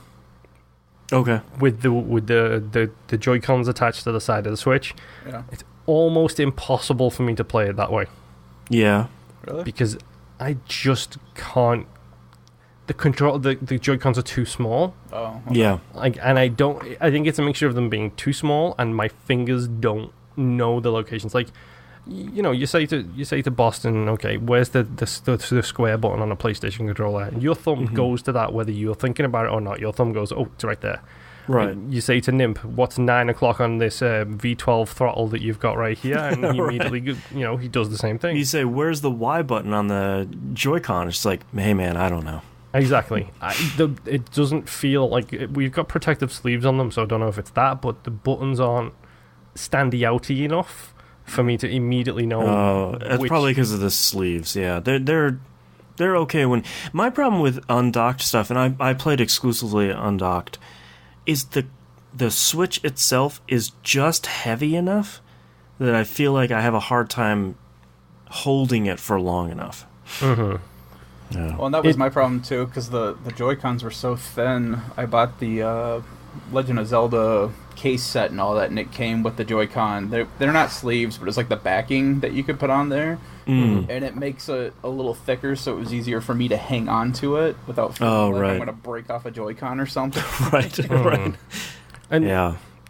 Okay. With the Joy-Cons attached to the side of the Switch. Yeah. It's almost impossible for me to play it that way. Yeah. Really? Because I just can't. The Joy-Cons are too small. Oh. Okay. Yeah. Like, and I think it's a mixture of them being too small and my fingers don't know the locations. Like, you know, you say to Boston, okay, where's the square button on a PlayStation controller? And your thumb goes to that, whether you're thinking about it or not. Your thumb goes, oh, it's right there. Right. And you say to Nimp, what's 9 o'clock on this V12 throttle that you've got right here? And he immediately, he does the same thing. You say, where's the Y button on the Joy-Con? It's like, hey, man, I don't know. Exactly. It doesn't feel like... We've got protective sleeves on them, so I don't know if it's that, but the buttons aren't standy-outy enough for me to immediately know. Oh, that's probably because of the sleeves. Yeah, they're okay. When my problem with undocked stuff, and I played exclusively undocked, is the Switch itself is just heavy enough that I feel like I have a hard time holding it for long enough. Mm-hmm. Yeah. Well, and that was my problem too, because the Joy-Cons were so thin. I bought the Legend of Zelda case set and all that, and it came with the Joy-Con. They're not sleeves, but it's like the backing that you could put on there, and it makes it a little thicker, so it was easier for me to hang on to it without feeling like I'm going to break off a Joy-Con or something. Right. And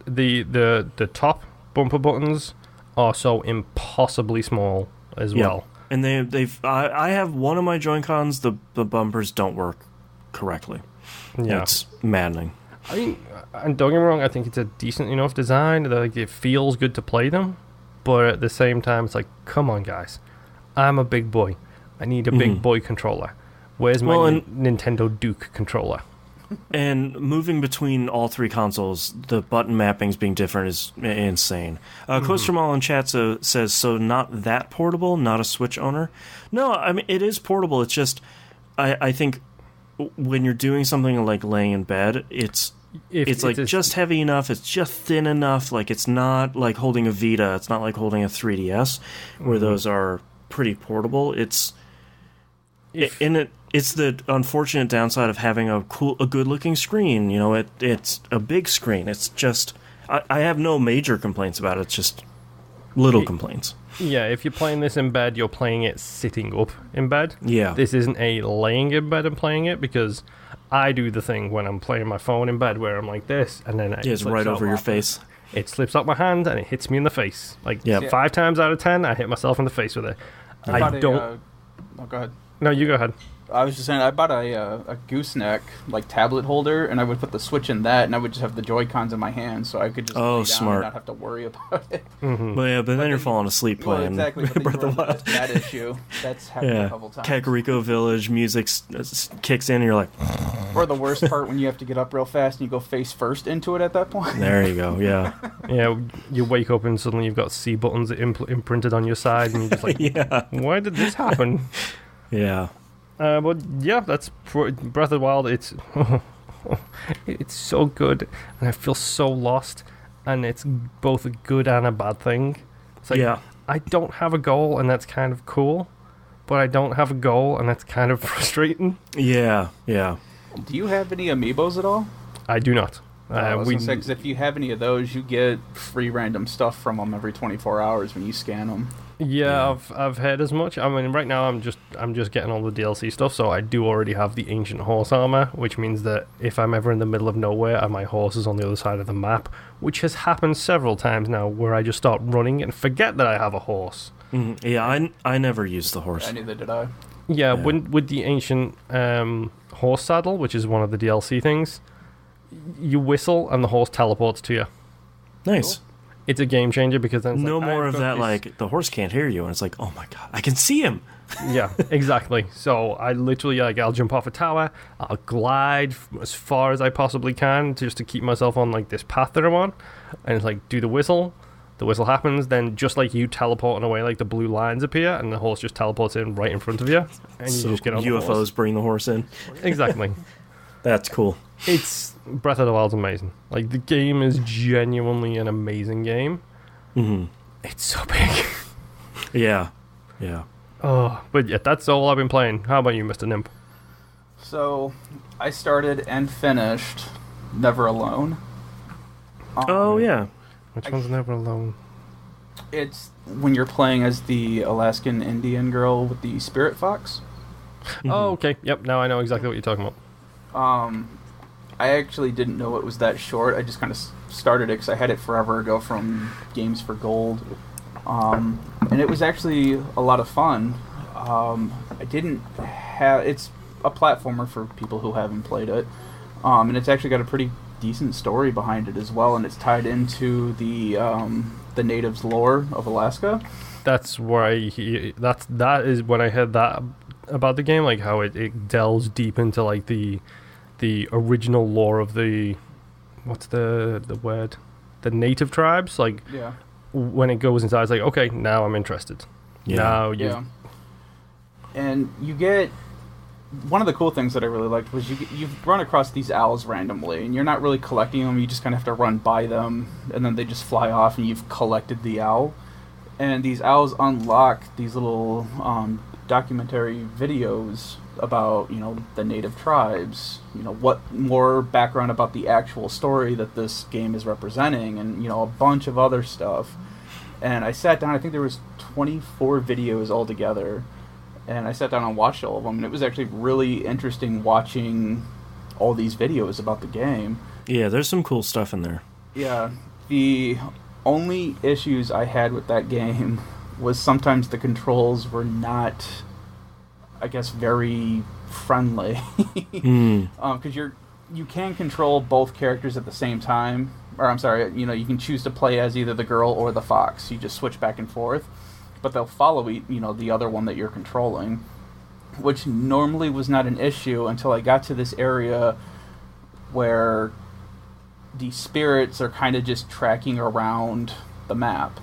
the top bumper buttons are so impossibly small as well. And I have one of my Joy-Cons, the bumpers don't work correctly. Yeah. It's maddening. I mean, and don't get me wrong, I think it's a decent enough design. Like, it feels good to play them, but at the same time, it's like, come on, guys. I'm a big boy. I need a big boy controller. Where's my Nintendo Duke controller? And moving between all three consoles, the button mappings being different is insane. Kostramal in chat says, so not that portable, not a Switch owner? No, I mean, it is portable. It's just, I think when you're doing something like laying in bed, it's just heavy enough, it's just thin enough, like it's not like holding a Vita, it's not like holding a 3DS, where those are pretty portable. It's the unfortunate downside of having a good-looking screen. You know, it's a big screen. It's just, I have no major complaints about it. It's just little complaints. Yeah, if you're playing this in bed, you're playing it sitting up in bed. Yeah. This isn't a laying in bed and playing it, because I do the thing when I'm playing my phone in bed where I'm like this, and then it's right over your face. It slips out my hand, and it hits me in the face. Like, 5 times out of 10, I hit myself in the face with it. Oh, go ahead. No, you go ahead. I was just saying, I bought a gooseneck, like, tablet holder, and I would put the Switch in that, and I would just have the Joy-Cons in my hand, so I could just lay down smart. and not have to worry about it. Mm-hmm. But then you're falling asleep playing. Well, exactly. Breath of the Wild. That issue. That's happened a couple times. Kakariko Village music kicks in, and you're like... Or the worst part, when you have to get up real fast and you go face first into it at that point. There you go, yeah. Yeah, you wake up and suddenly you've got C buttons imprinted on your side, and you're just like, why did this happen? Yeah. But yeah, that's Breath of the Wild. It's so good, and I feel so lost, and it's both a good and a bad thing. It's like, I don't have a goal, and that's kind of cool, but I don't have a goal, and that's kind of frustrating. Yeah. Do you have any amiibos at all? I do not. Because if you have any of those, you get free random stuff from them every 24 hours when you scan them. Yeah, I've heard as much. I mean, right now I'm just getting all the DLC stuff, so I do already have the ancient horse armor, which means that if I'm ever in the middle of nowhere and my horse is on the other side of the map, which has happened several times now, where I just start running and forget that I have a horse. Mm-hmm. Yeah, I never used the horse. Neither did I. Yeah, with the ancient horse saddle, which is one of the DLC things, you whistle and the horse teleports to you. Nice. Cool. it's a game changer because then it's no more of that, like, the horse can't hear you, and it's like, oh my god, I can see him. Yeah, exactly. So I literally, like, I'll jump off a tower, I'll glide as far as I possibly can just to keep myself on, like, this path that I'm on, and it's like, do the whistle happens, then just like you teleporting away, like, the blue lines appear, and the horse just teleports in right in front of you, and you just get on UFOs the horse. bring the horse in. Exactly. That's cool. It's Breath of the Wild's amazing. Like, the game is genuinely an amazing game. Mm-hmm. It's so big. Yeah. Oh, but yeah, that's all I've been playing. How about you, Mr. Nimp? So, I started and finished Never Alone. Oh, yeah. Which one's Never Alone? It's when you're playing as the Alaskan Indian girl with the spirit fox. Mm-hmm. Oh, okay. Yep, now I know exactly what you're talking about. I actually didn't know it was that short. I just kind of started it because I had it forever ago from Games for Gold. And it was actually a lot of fun. It's a platformer for people who haven't played it. And it's actually got a pretty decent story behind it as well, and it's tied into the natives' lore of Alaska. That's where that is when I heard that about the game, like how it delves deep into, like, the original lore of the, what's the word? The native tribes, like, yeah. When it goes inside, it's like, okay, now I'm interested. Yeah. And you get, one of the cool things that I really liked was you run across these owls randomly, and you're not really collecting them, you just kind of have to run by them, and then they just fly off, and you've collected the owl. And these owls unlock these little documentary videos about, the native tribes, what more background about the actual story that this game is representing, and, a bunch of other stuff. And I sat down, I think there was 24 videos altogether, and I sat down and watched all of them, and it was actually really interesting watching all these videos about the game. Yeah, there's some cool stuff in there. Yeah, the only issues I had with that game was sometimes the controls were not, I guess, very friendly. Because you can control both characters at the same time. Or, I'm sorry, you can choose to play as either the girl or the fox. You just switch back and forth. But they'll follow, the other one that you're controlling. Which normally was not an issue until I got to this area where the spirits are kind of just tracking around the map.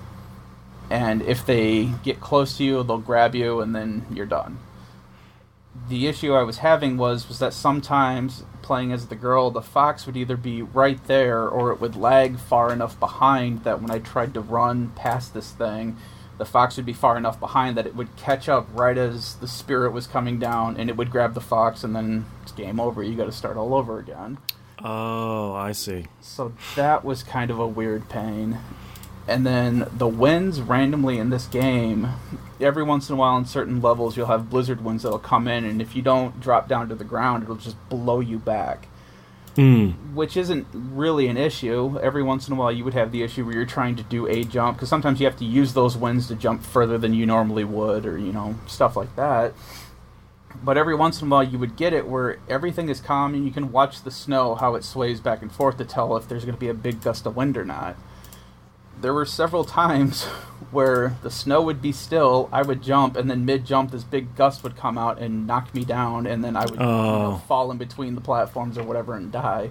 And if they get close to you, they'll grab you, and then you're done. The issue I was having was that sometimes playing as the girl, the fox would either be right there or it would lag far enough behind that when I tried to run past this thing, the fox would be far enough behind that it would catch up right as the spirit was coming down, and it would grab the fox, and then it's game over. You got to start all over again. Oh, I see. So that was kind of a weird pain. And then the winds randomly in this game, every once in a while in certain levels you'll have blizzard winds that'll come in, and if you don't drop down to the ground, it'll just blow you back. Which isn't really an issue. Every once in a while you would have the issue where you're trying to do a jump, because sometimes you have to use those winds to jump further than you normally would, or, stuff like that. But every once in a while you would get it where everything is calm, and you can watch the snow, how it sways back and forth to tell if there's going to be a big gust of wind or not. There were several times where the snow would be still, I would jump, and then mid-jump this big gust would come out and knock me down, and then I would fall in between the platforms or whatever and die.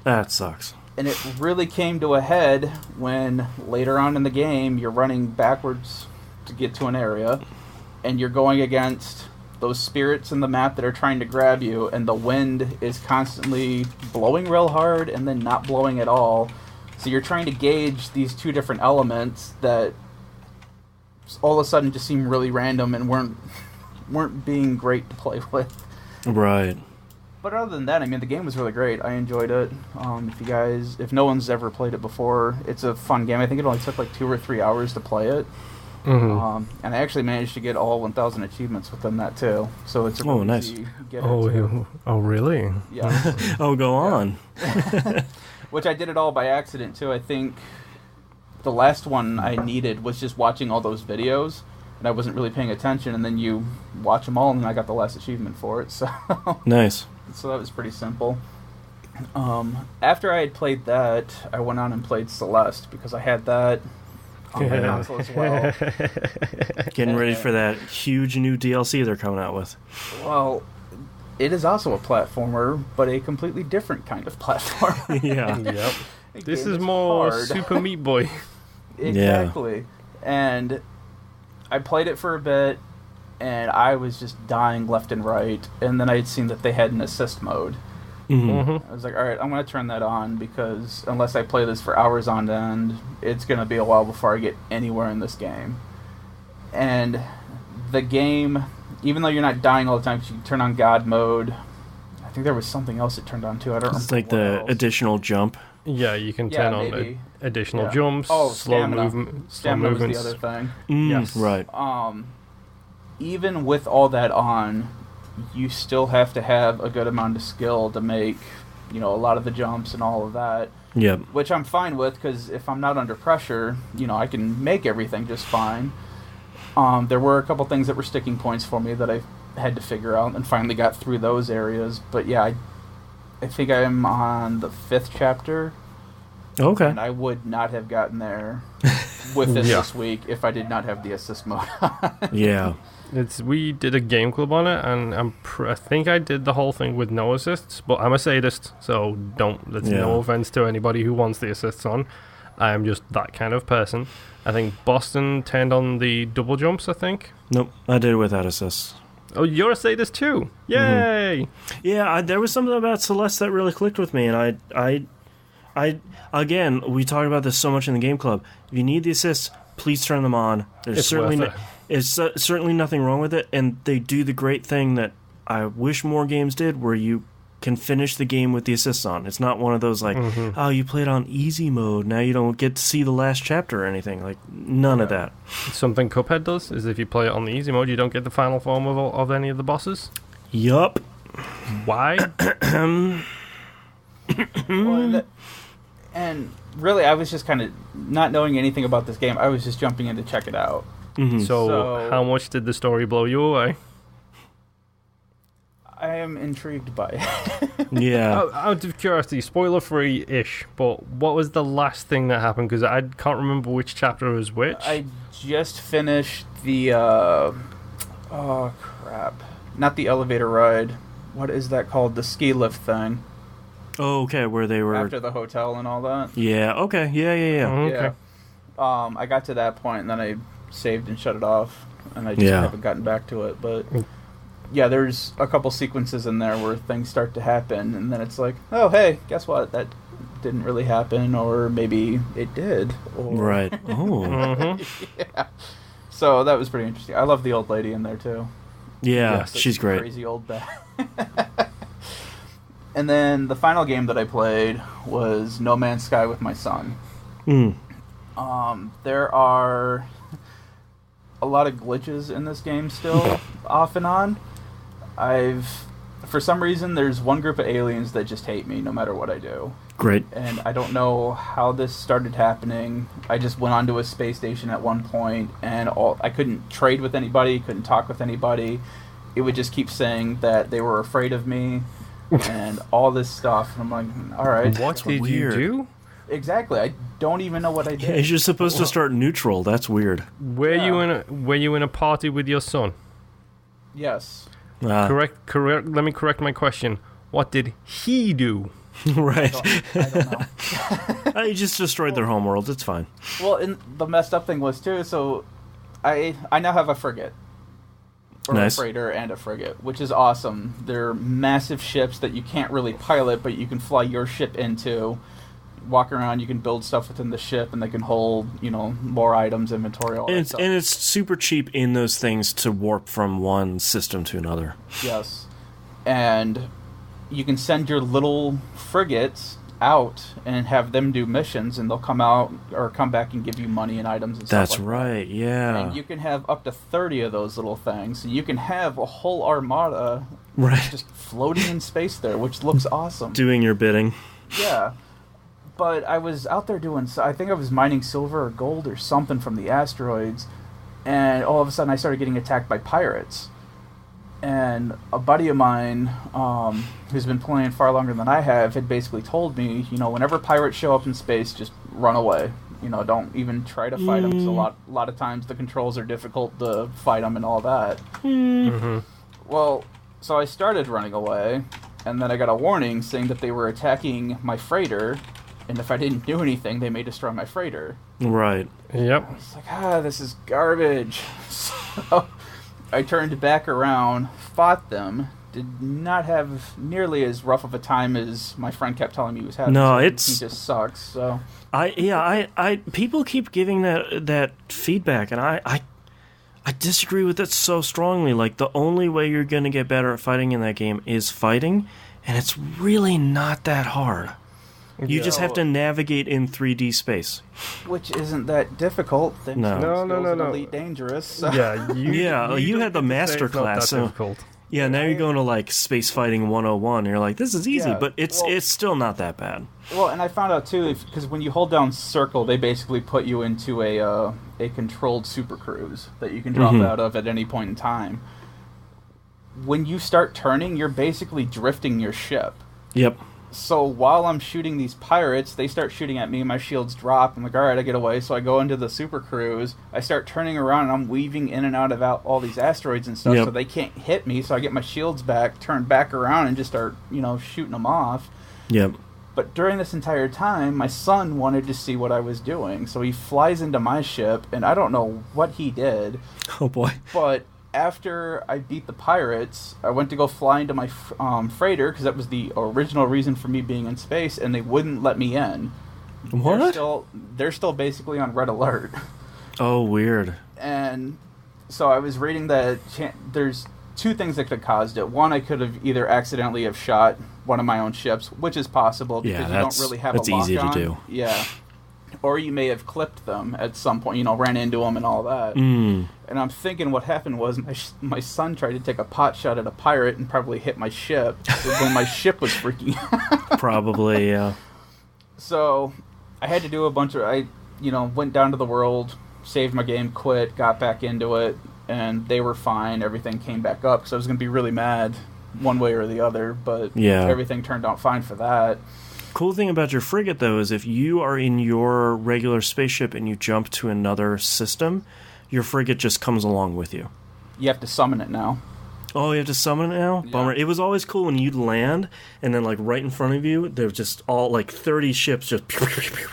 That sucks. And it really came to a head when later on in the game you're running backwards to get to an area, and you're going against those spirits in the map that are trying to grab you, and the wind is constantly blowing real hard and then not blowing at all. So you're trying to gauge these two different elements that all of a sudden just seem really random and weren't being great to play with. Right. But other than that, I mean, the game was really great. I enjoyed it. If no one's ever played it before, it's a fun game. I think it only took like 2 or 3 hours to play it. And I actually managed to get all 1,000 achievements within that too. So it's a really nice. easy get Oh, really? Yeah. Go on. Which I did it all by accident too. I think the last one I needed was just watching all those videos, and I wasn't really paying attention. And then you watch them all, and then I got the last achievement for it. So nice. So that was pretty simple. After I had played that, I went on and played Celeste because I had that on my console as well. Getting ready for that huge new DLC they're coming out with. Well, it is also a platformer, but a completely different kind of platformer. Yeah. Yep. This is more hard. Super Meat Boy. Exactly. Yeah. And I played it for a bit, and I was just dying left and right. And then I had seen that they had an assist mode. I was like, all right, I'm going to turn that on because unless I play this for hours on end, it's going to be a while before I get anywhere in this game. And the game, even though you're not dying all the time because you can turn on God mode, I think there was something else it turned on too. I don't remember. It's like the additional jump. Yeah, you can turn on additional jumps, slow movements. Stamina was the other thing. Yes. Right. Even with all that on, you still have to have a good amount of skill to make, a lot of the jumps and all of that. Yep. Which I'm fine with, because if I'm not under pressure, I can make everything just fine. There were a couple things that were sticking points for me that I had to figure out, and finally got through those areas. But yeah, I think I'm on the 5th chapter. Okay. And I would not have gotten there with this week if I did not have the assist mode. Yeah. We did a game club on it, and I think I did the whole thing with no assists, but I'm a sadist, so that's no offense to anybody who wants the assists on. I am just that kind of person. I think Boston turned on the double jumps, I think. Nope, I did it without assists. Oh, you're a sadist too! Yay! Yeah, there was something about Celeste that really clicked with me, and I again, we talked about this so much in the game club. If you need the assists, please turn them on. There's certainly nothing wrong with it, and they do the great thing that I wish more games did, where you can finish the game with the assists on. It's not one of those like, oh, you played on easy mode, now you don't get to see the last chapter or anything. Like, none of that. Something Cuphead does is if you play it on the easy mode, you don't get the final form of any of the bosses. Yup. Why? And really, I was just kind of not knowing anything about this game. I was just jumping in to check it out. So how much did the story blow you away? I am intrigued by it. Yeah. Out of curiosity, spoiler-free-ish, but what was the last thing that happened? Because I can't remember which chapter was which. I just finished the... oh, crap. Not the elevator ride. What is that called? The ski lift thing. Oh, okay, where they were... After the hotel and all that. Yeah, okay. Yeah. Okay. Yeah. I got to that point, and then I saved and shut it off, and I just haven't gotten back to it, but... Yeah, there's a couple sequences in there where things start to happen, and then it's like, oh, hey, guess what? That didn't really happen, or maybe it did. Or... Right. Oh. Yeah. So that was pretty interesting. I love the old lady in there, too. Yeah, she's great. Crazy old bat. And then the final game that I played was No Man's Sky with my son. There are a lot of glitches in this game still, off and on. For some reason, there's one group of aliens that just hate me no matter what I do. Great. And I don't know how this started happening. I just went onto a space station at one point, and I couldn't trade with anybody, couldn't talk with anybody. It would just keep saying that they were afraid of me, and all this stuff. And I'm like, all right. What did you do? Exactly. I don't even know what I did. Yeah, you're supposed to start neutral. That's weird. Were you in a party with your son? Yes. Correct. Let me correct my question. What did he do? Right. I don't know. You just destroyed their homeworld. It's fine. Well, and the messed up thing was too. So, I now have a frigate, or a freighter and a frigate, which is awesome. They're massive ships that you can't really pilot, but you can fly your ship into. Walk around, you can build stuff within the ship, and they can hold, more items, inventory, all that stuff. And it's super cheap in those things to warp from one system to another. Yes. And you can send your little frigates out and have them do missions, and they'll come out or come back and give you money and items and That's stuff like right, that. yeah. And you can have up to 30 of those little things. So you can have a whole armada just floating in space there, which looks awesome. Doing your bidding. Yeah. But I was out there I think I was mining silver or gold or something from the asteroids, and all of a sudden I started getting attacked by pirates. And a buddy of mine, who's been playing far longer than I have, had basically told me, whenever pirates show up in space, just run away. Don't even try to fight them, because a lot of times the controls are difficult to fight them and all that. Mm-hmm. Well, so I started running away, and then I got a warning saying that they were attacking my freighter, and if I didn't do anything, they may destroy my freighter. Right. Yep. I was like, this is garbage. So I turned back around, fought them, did not have nearly as rough of a time as my friend kept telling me he was having. No, he just sucks. So I people keep giving that feedback, and I disagree with it so strongly. Like, the only way you're gonna get better at fighting in that game is fighting, and it's really not that hard. You just have to navigate in 3D space, which isn't that difficult. No. Elite Dangerous. So. Yeah, you had the master class, so difficult. Yeah, now you're going to like Space Fighting 101. And you're like, this is easy, but it's still not that bad. Well, and I found out too, because when you hold down circle, they basically put you into a controlled super cruise that you can drop out of at any point in time. When you start turning, you're basically drifting your ship. Yep. So while I'm shooting these pirates, they start shooting at me, my shields drop, I'm like, alright, I get away, so I go into the super cruise, I start turning around, and I'm weaving in and out of all these asteroids and stuff, so they can't hit me, so I get my shields back, turn back around, and just start, shooting them off. Yep. But during this entire time, my son wanted to see what I was doing, so he flies into my ship, and I don't know what he did. Oh boy. But after I beat the pirates, I went to go fly into my freighter, because that was the original reason for me being in space, and they wouldn't let me in. What? They're still basically on red alert. Oh, weird. And so I was reading that there's two things that could have caused it. One, I could have either accidentally have shot one of my own ships, which is possible, because you don't really have a lock on. That's easy to do. Yeah. Or you may have clipped them at some point, ran into them and all that. Mm. And I'm thinking what happened was my son tried to take a pot shot at a pirate and probably hit my ship when my ship was freaking out. Probably, yeah. So I had to do a bunch of... I went down to the world, saved my game, quit, got back into it, and they were fine. Everything came back up, because I was going to be really mad one way or the other, but everything turned out fine for that. Cool thing about your frigate, though, is if you are in your regular spaceship and you jump to another system, your frigate just comes along with you. You have to summon it now. Oh, you have to summon it now? Yeah. Bummer. It was always cool when you'd land, and then, like, right in front of you, there was just all, like, 30 ships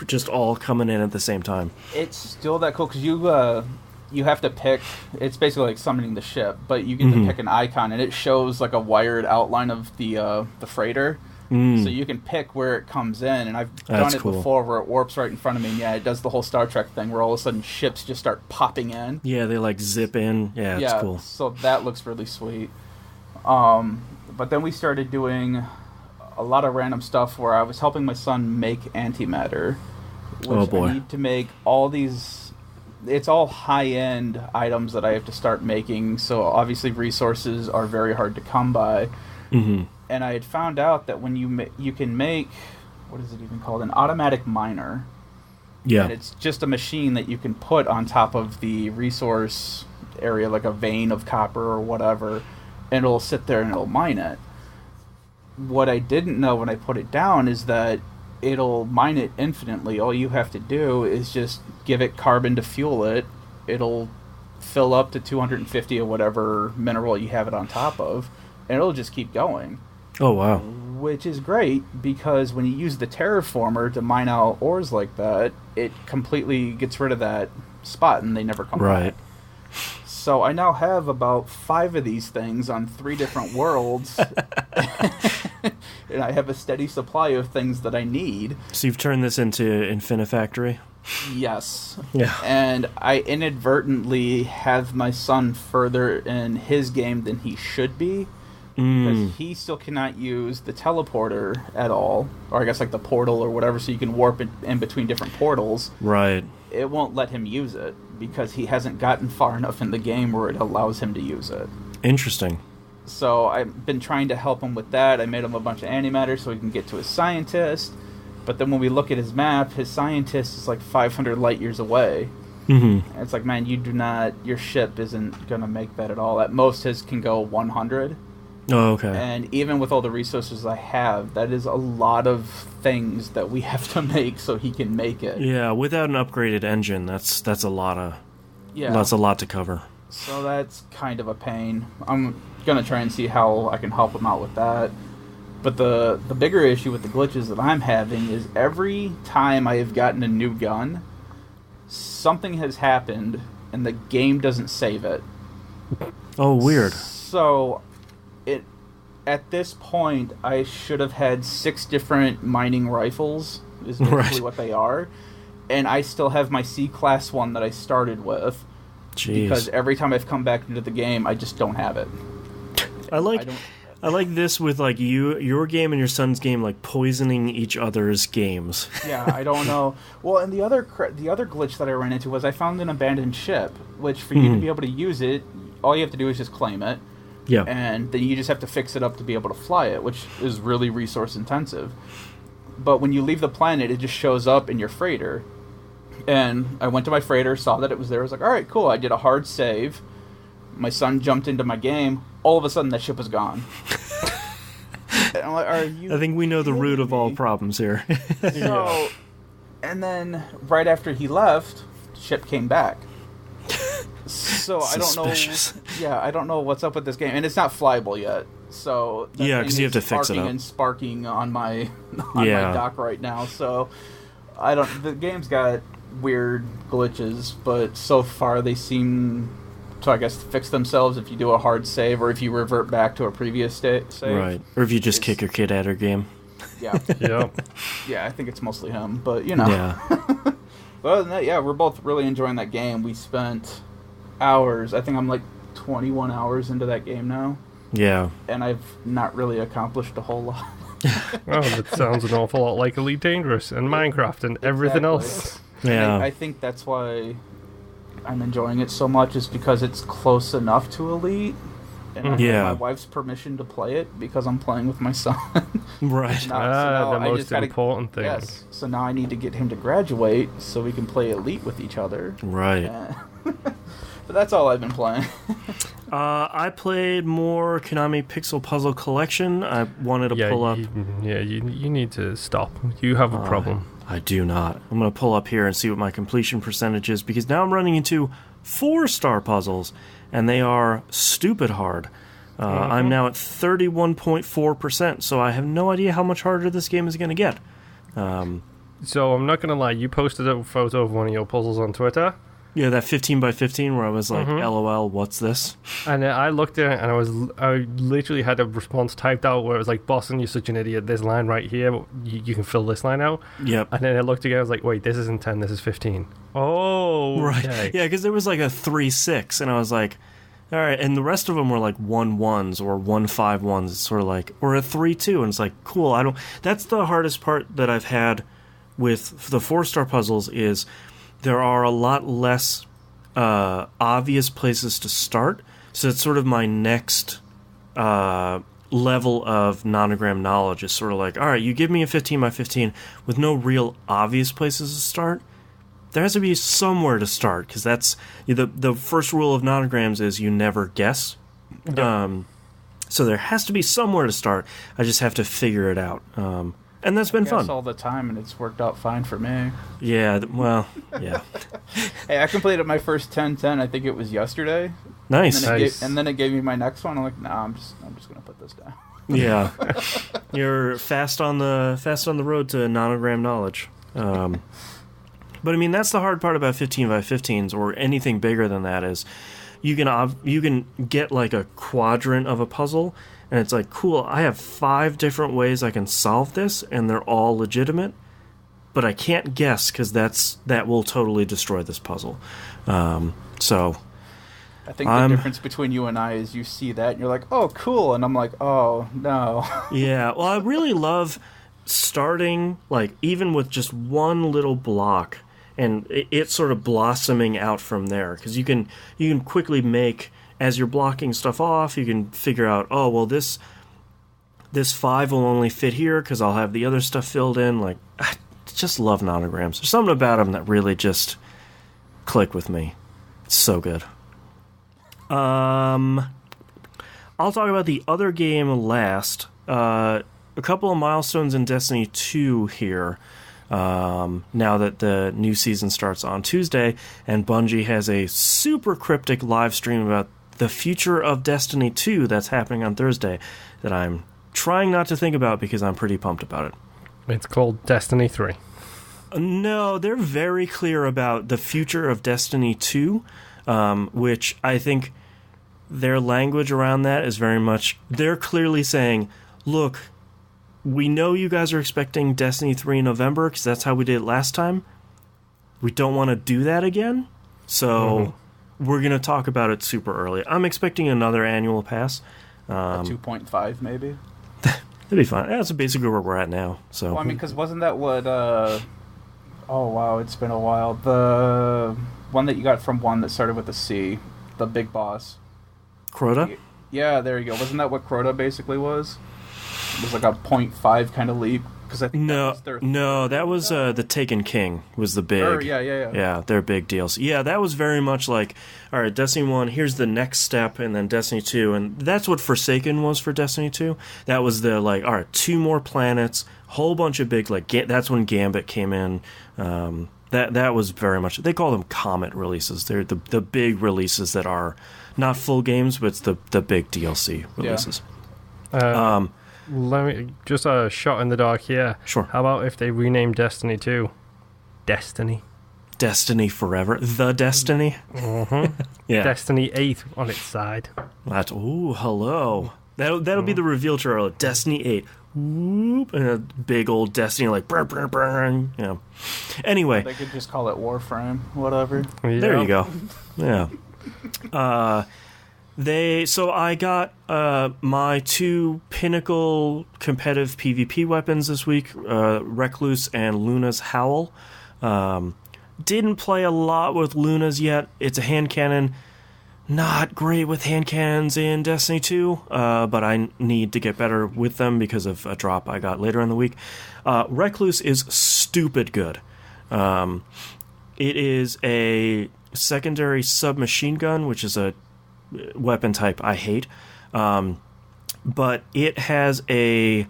just all coming in at the same time. It's still that cool, because you have to pick... It's basically like summoning the ship, but you get to pick an icon, and it shows, like, a wired outline of the freighter. So you can pick where it comes in, and I've done it before where it warps right in front of me, and it does the whole Star Trek thing where all of a sudden ships just start popping in. Yeah, they like zip in. Yeah, it's cool. So that looks really sweet. But then we started doing a lot of random stuff where I was helping my son make antimatter, which I need to make all these... It's all high-end items that I have to start making, so obviously resources are very hard to come by. Mm-hmm. And I had found out that when you can make, what is it even called, an automatic miner. Yeah. And it's just a machine that you can put on top of the resource area, like a vein of copper or whatever, and it'll sit there and it'll mine it. What I didn't know when I put it down is that it'll mine it infinitely. All you have to do is just give it carbon to fuel it. It'll fill up to 250 or whatever mineral you have it on top of, and it'll just keep going. Oh, wow. Which is great, because when you use the terraformer to mine out ores like that, it completely gets rid of that spot, and they never come back. So I now have about 5 of these things on 3 different worlds, and I have a steady supply of things that I need. So you've turned this into Infinifactory? Yes. Yeah. And I inadvertently have my son further in his game than he should be. Because he still cannot use the teleporter at all, or I guess like the portal or whatever, so you can warp in between different portals. Right. It won't let him use it, because he hasn't gotten far enough in the game where it allows him to use it. Interesting. So I've been trying to help him with that. I made him a bunch of antimatter so he can get to his scientist, but then when we look at his map, his scientist is like 500 light years away. Mm-hmm. It's like, man, your ship isn't going to make that at all. At most, his can go 100. Oh, okay. And even with all the resources I have, that is a lot of things that we have to make so he can make it. Yeah, without an upgraded engine, that's a lot of... Yeah. That's a lot to cover. So that's kind of a pain. I'm going to try and see how I can help him out with that. But the bigger issue with the glitches that I'm having is every time I have gotten a new gun, something has happened and the game doesn't save it. Oh, weird. So at this point, I should have had 6 different mining rifles, is basically what they are. And I still have my C-Class one that I started with. Jeez. Because every time I've come back into the game, I just don't have it. I like this with like your game and your son's game, like poisoning each other's games. Yeah, I don't know. Well, and the other glitch that I ran into was I found an abandoned ship, which for you to be able to use it, all you have to do is just claim it. Yeah. And then you just have to fix it up to be able to fly it, which is really resource intensive. But when you leave the planet, it just shows up in your freighter. And I went to my freighter, saw that it was there. I was like, all right, cool. I did a hard save. My son jumped into my game. All of a sudden, that ship was gone. And I'm like, are you... I think we know the root of all problems here. So, and then right after he left, the ship came back. So I don't know. Yeah, I don't know what's up with this game, and it's not flyable yet. So because you have to fix it up. And sparking on my dock right now. So I don't. The game's got weird glitches, but so far they seem to, I guess, fix themselves if you do a hard save or if you revert back to a previous save. Right, or if you just kick your kid at her game. Yeah. Yeah, I think it's mostly him, but you know. Yeah. But other than that, yeah, we're both really enjoying that game. We spent hours. I think I'm like 21 hours into that game now. Yeah. And I've not really accomplished a whole lot. Oh, that sounds an awful lot like Elite Dangerous and Minecraft and everything else. Yeah. I think that's why I'm enjoying it so much, is because it's close enough to Elite. And I have my wife's permission to play it because I'm playing with my son. Right. The most important thing. Yes. So now I need to get him to graduate so we can play Elite with each other. Right. But that's all I've been playing. I played more Konami PixelPuzzle Collection. I wanted to pull up... You need to stop. You have a problem. I do not. I'm going to pull up here and see what my completion percentage is, because now I'm running into 4-star puzzles, and they are stupid hard. I'm now at 31.4%, so I have no idea how much harder this game is going to get. So I'm not going to lie, you posted a photo of one of your puzzles on Twitter. Yeah, that 15 by 15 where I was like, LOL, what's this? And I looked at it and I literally had a response typed out where it was like, Boston, you're such an idiot. This line right here, you can fill this line out. Yep. And then I looked again, I was like, wait, this isn't 10, this is 15. Oh, right. Okay. Yeah, because there was like a 3-6, and I was like, all right. And the rest of them were like 1-1s or 1-5-1s. It's sort of like, or a 3-2, and it's like, cool. That's the hardest part that I've had with the 4-star puzzles is there are a lot less obvious places to start. So it's sort of my next level of nonogram knowledge is sort of like, all right, you give me a 15 by 15 with no real obvious places to start. There has to be somewhere to start, because that's the first rule of nonograms is you never guess. Yeah. So there has to be somewhere to start. I just have to figure it out. And that's been fun. All the time, and it's worked out fine for me. Yeah, well, yeah. Hey, I completed my first 10-10. I think it was yesterday. Nice. And then it gave me my next one. I'm like, nah, I'm just gonna put this down. Yeah, you're fast on the road to nonogram knowledge. But I mean, that's the hard part about 15 by 15s or anything bigger than that is you can get like a quadrant of a puzzle. And it's like, cool, I have 5 different ways I can solve this, and they're all legitimate, but I can't guess because that will totally destroy this puzzle. So I think the difference between you and I is you see that, and you're like, oh, cool, and I'm like, oh, no. Yeah, well, I really love starting, like, even with just one little block, and it's sort of blossoming out from there, because you can quickly make... As you're blocking stuff off, you can figure out, oh, well, this 5 will only fit here because I'll have the other stuff filled in. Like, I just love nonograms. There's something about them that really just click with me. It's so good. I'll talk about the other game last. A couple of milestones in Destiny 2 here. Now that the new season starts on Tuesday, and Bungie has a super cryptic live stream about the future of Destiny 2 that's happening on Thursday that I'm trying not to think about because I'm pretty pumped about it. It's called Destiny 3. No, they're very clear about the future of Destiny 2, which I think their language around that is very much... They're clearly saying, look, we know you guys are expecting Destiny 3 in November because that's how we did it last time. We don't want to do that again, so we're going to talk about it super early. I'm expecting another annual pass. A 2.5 maybe? That'd be fine. That's basically where we're at now. So, well, I mean, because wasn't that what... oh, wow, it's been a while. The one that you got from one that started with a C, the big boss. Crota? Yeah, there you go. Wasn't that what Crota basically was? It was like a 0.5 kind of leap. Because I think that was the Taken King was the big. Yeah, their big deals. Yeah, that was very much like, all right, Destiny 1, here's the next step, and then Destiny 2, and that's what Forsaken was for Destiny 2. That was the, like, all right, 2 more planets, whole bunch of big, like, that's when Gambit came in. That was very much, they call them Comet releases. They're the big releases that are not full games, but it's the big DLC releases. Yeah. Let me just a shot in the dark here. Sure. How about if they rename Destiny 2 Destiny? Destiny Forever, the Destiny. Yeah. Destiny 8 on its side. Hello. That'll be the reveal trailer. Destiny 8. Whoop, and a big old Destiny like brr, brr, brr, you know. Anyway, they could just call it Warframe, whatever. Yeah. There you go. Yeah. So I got my 2 pinnacle competitive PvP weapons this week, Recluse and Luna's Howl. Didn't play a lot with Luna's yet. It's a hand cannon. Not great with hand cannons in Destiny 2, but I need to get better with them because of a drop I got later in the week. Recluse is stupid good. It is a secondary submachine gun, which is a weapon type I hate, but it has a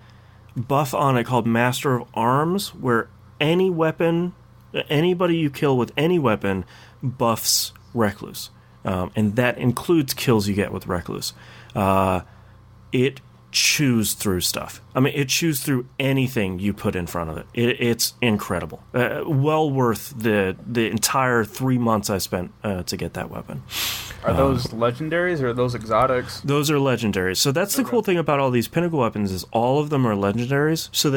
buff on it called Master of Arms, where any weapon, anybody you kill with any weapon buffs Recluse, and that includes kills you get with Recluse. It chews through stuff. I mean, it chews through anything you put in front of it. It's incredible. Well worth the entire 3 months I spent to get that weapon. Are those legendaries or are those exotics? Those are legendaries. So that's the cool thing about all these pinnacle weapons is all of them are legendaries. So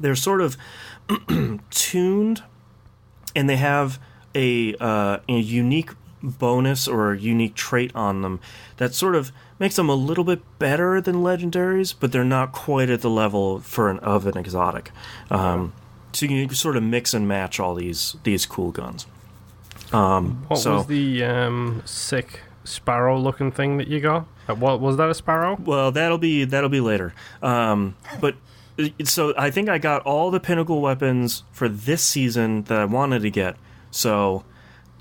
they're sort of tuned, and they have a unique bonus or a unique trait on them that sort of makes them a little bit better than legendaries, but they're not quite at the level of an exotic. So you can sort of mix and match all these cool guns. What was the sick sparrow-looking thing that you got? What was that, a sparrow? Well, that'll be later. But so I think I got all the pinnacle weapons for this season that I wanted to get. So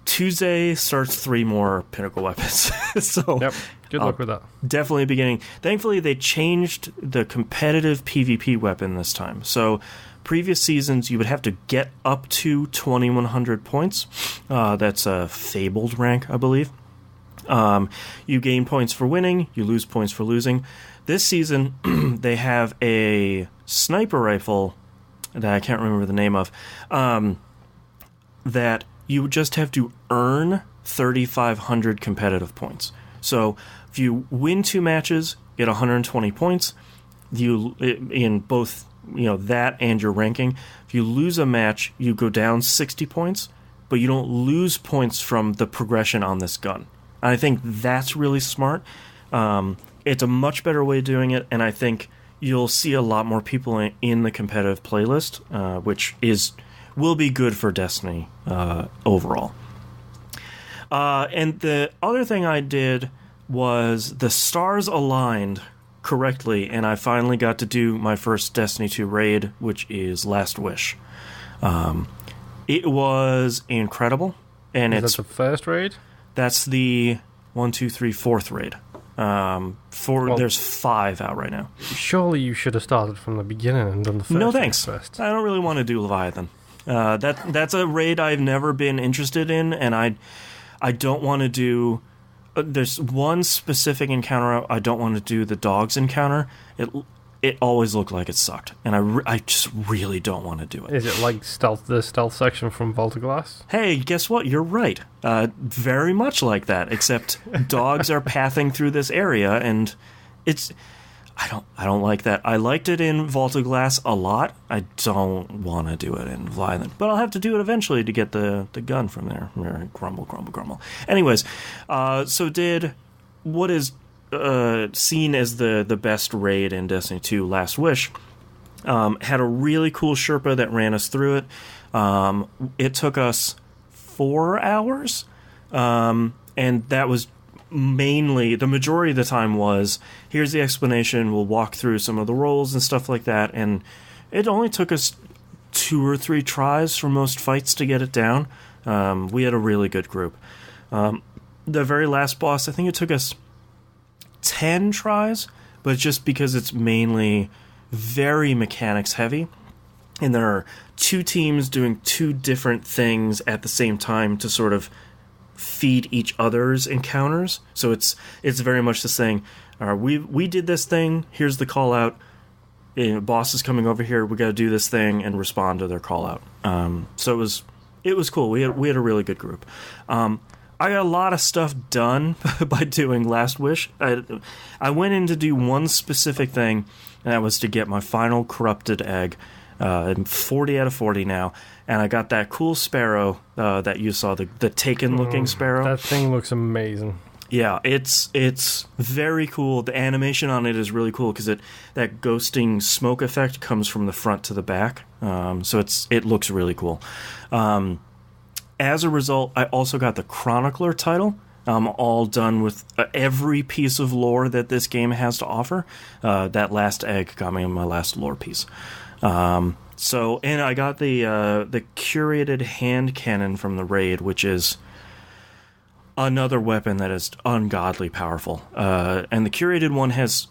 Tuesday starts 3 more pinnacle weapons. So yep. Good luck with that. Definitely beginning. Thankfully, they changed the competitive PvP weapon this time. So previous seasons, you would have to get up to 2100 points. That's a fabled rank, I believe. You gain points for winning. You lose points for losing. This season, they have a sniper rifle that I can't remember the name of, that you just have to earn 3,500 competitive points. So if you win 2 matches, you get 120 points. You in both, that and your ranking. If you lose a match, you go down 60 points, but you don't lose points from the progression on this gun. And I think that's really smart. It's a much better way of doing it, and I think you'll see a lot more people in the competitive playlist, which will be good for Destiny overall. And the other thing I did was the stars aligned correctly, and I finally got to do my first Destiny 2 raid, which is Last Wish. It was incredible. and Is that the first raid? That's the 1, 2, 3, fourth raid. There's 5 out right now. Surely you should have started from the beginning and done the first. No thanks. First. I don't really want to do Leviathan. That's a raid I've never been interested in, and I don't want to do. There's one specific encounter I don't want to do, the dogs encounter. It always looked like it sucked, and I just really don't want to do it. Is it like the stealth section from Vault of Glass? Hey, guess what? You're right. Very much like that, except dogs are pathing through this area, and it's. I don't like that. I liked it in Vault of Glass a lot. I don't want to do it in Leviathan, but I'll have to do it eventually to get the gun from there. Grumble, grumble, grumble. Anyways, so did what is seen as the best raid in Destiny 2, Last Wish. Had a really cool Sherpa that ran us through it. It took us 4 hours, and that was mainly, the majority of the time was, here's the explanation, we'll walk through some of the roles and stuff like that, and it only took us 2 or 3 tries for most fights to get it down. We had a really good group. The very last boss, I think it took us 10 tries, but just because it's mainly very mechanics heavy, and there are 2 teams doing 2 different things at the same time to sort of feed each other's encounters. So it's very much the saying, we did this thing, here's the call out, boss is coming over here, we got to do this thing and respond to their call out. So it was cool. We had a really good group. I got a lot of stuff done by doing Last Wish. I went in to do one specific thing, and that was to get my final corrupted egg. I'm 40 out of 40 now, and I got that cool sparrow that you saw, the Taken-looking sparrow. That thing looks amazing. Yeah, it's very cool. The animation on it is really cool because that ghosting smoke effect comes from the front to the back. So it looks really cool. As a result, I also got the Chronicler title. I'm all done with every piece of lore that this game has to offer. That last egg got me my last lore piece. And I got the curated hand cannon from the raid, which is another weapon that is ungodly powerful. And the curated one has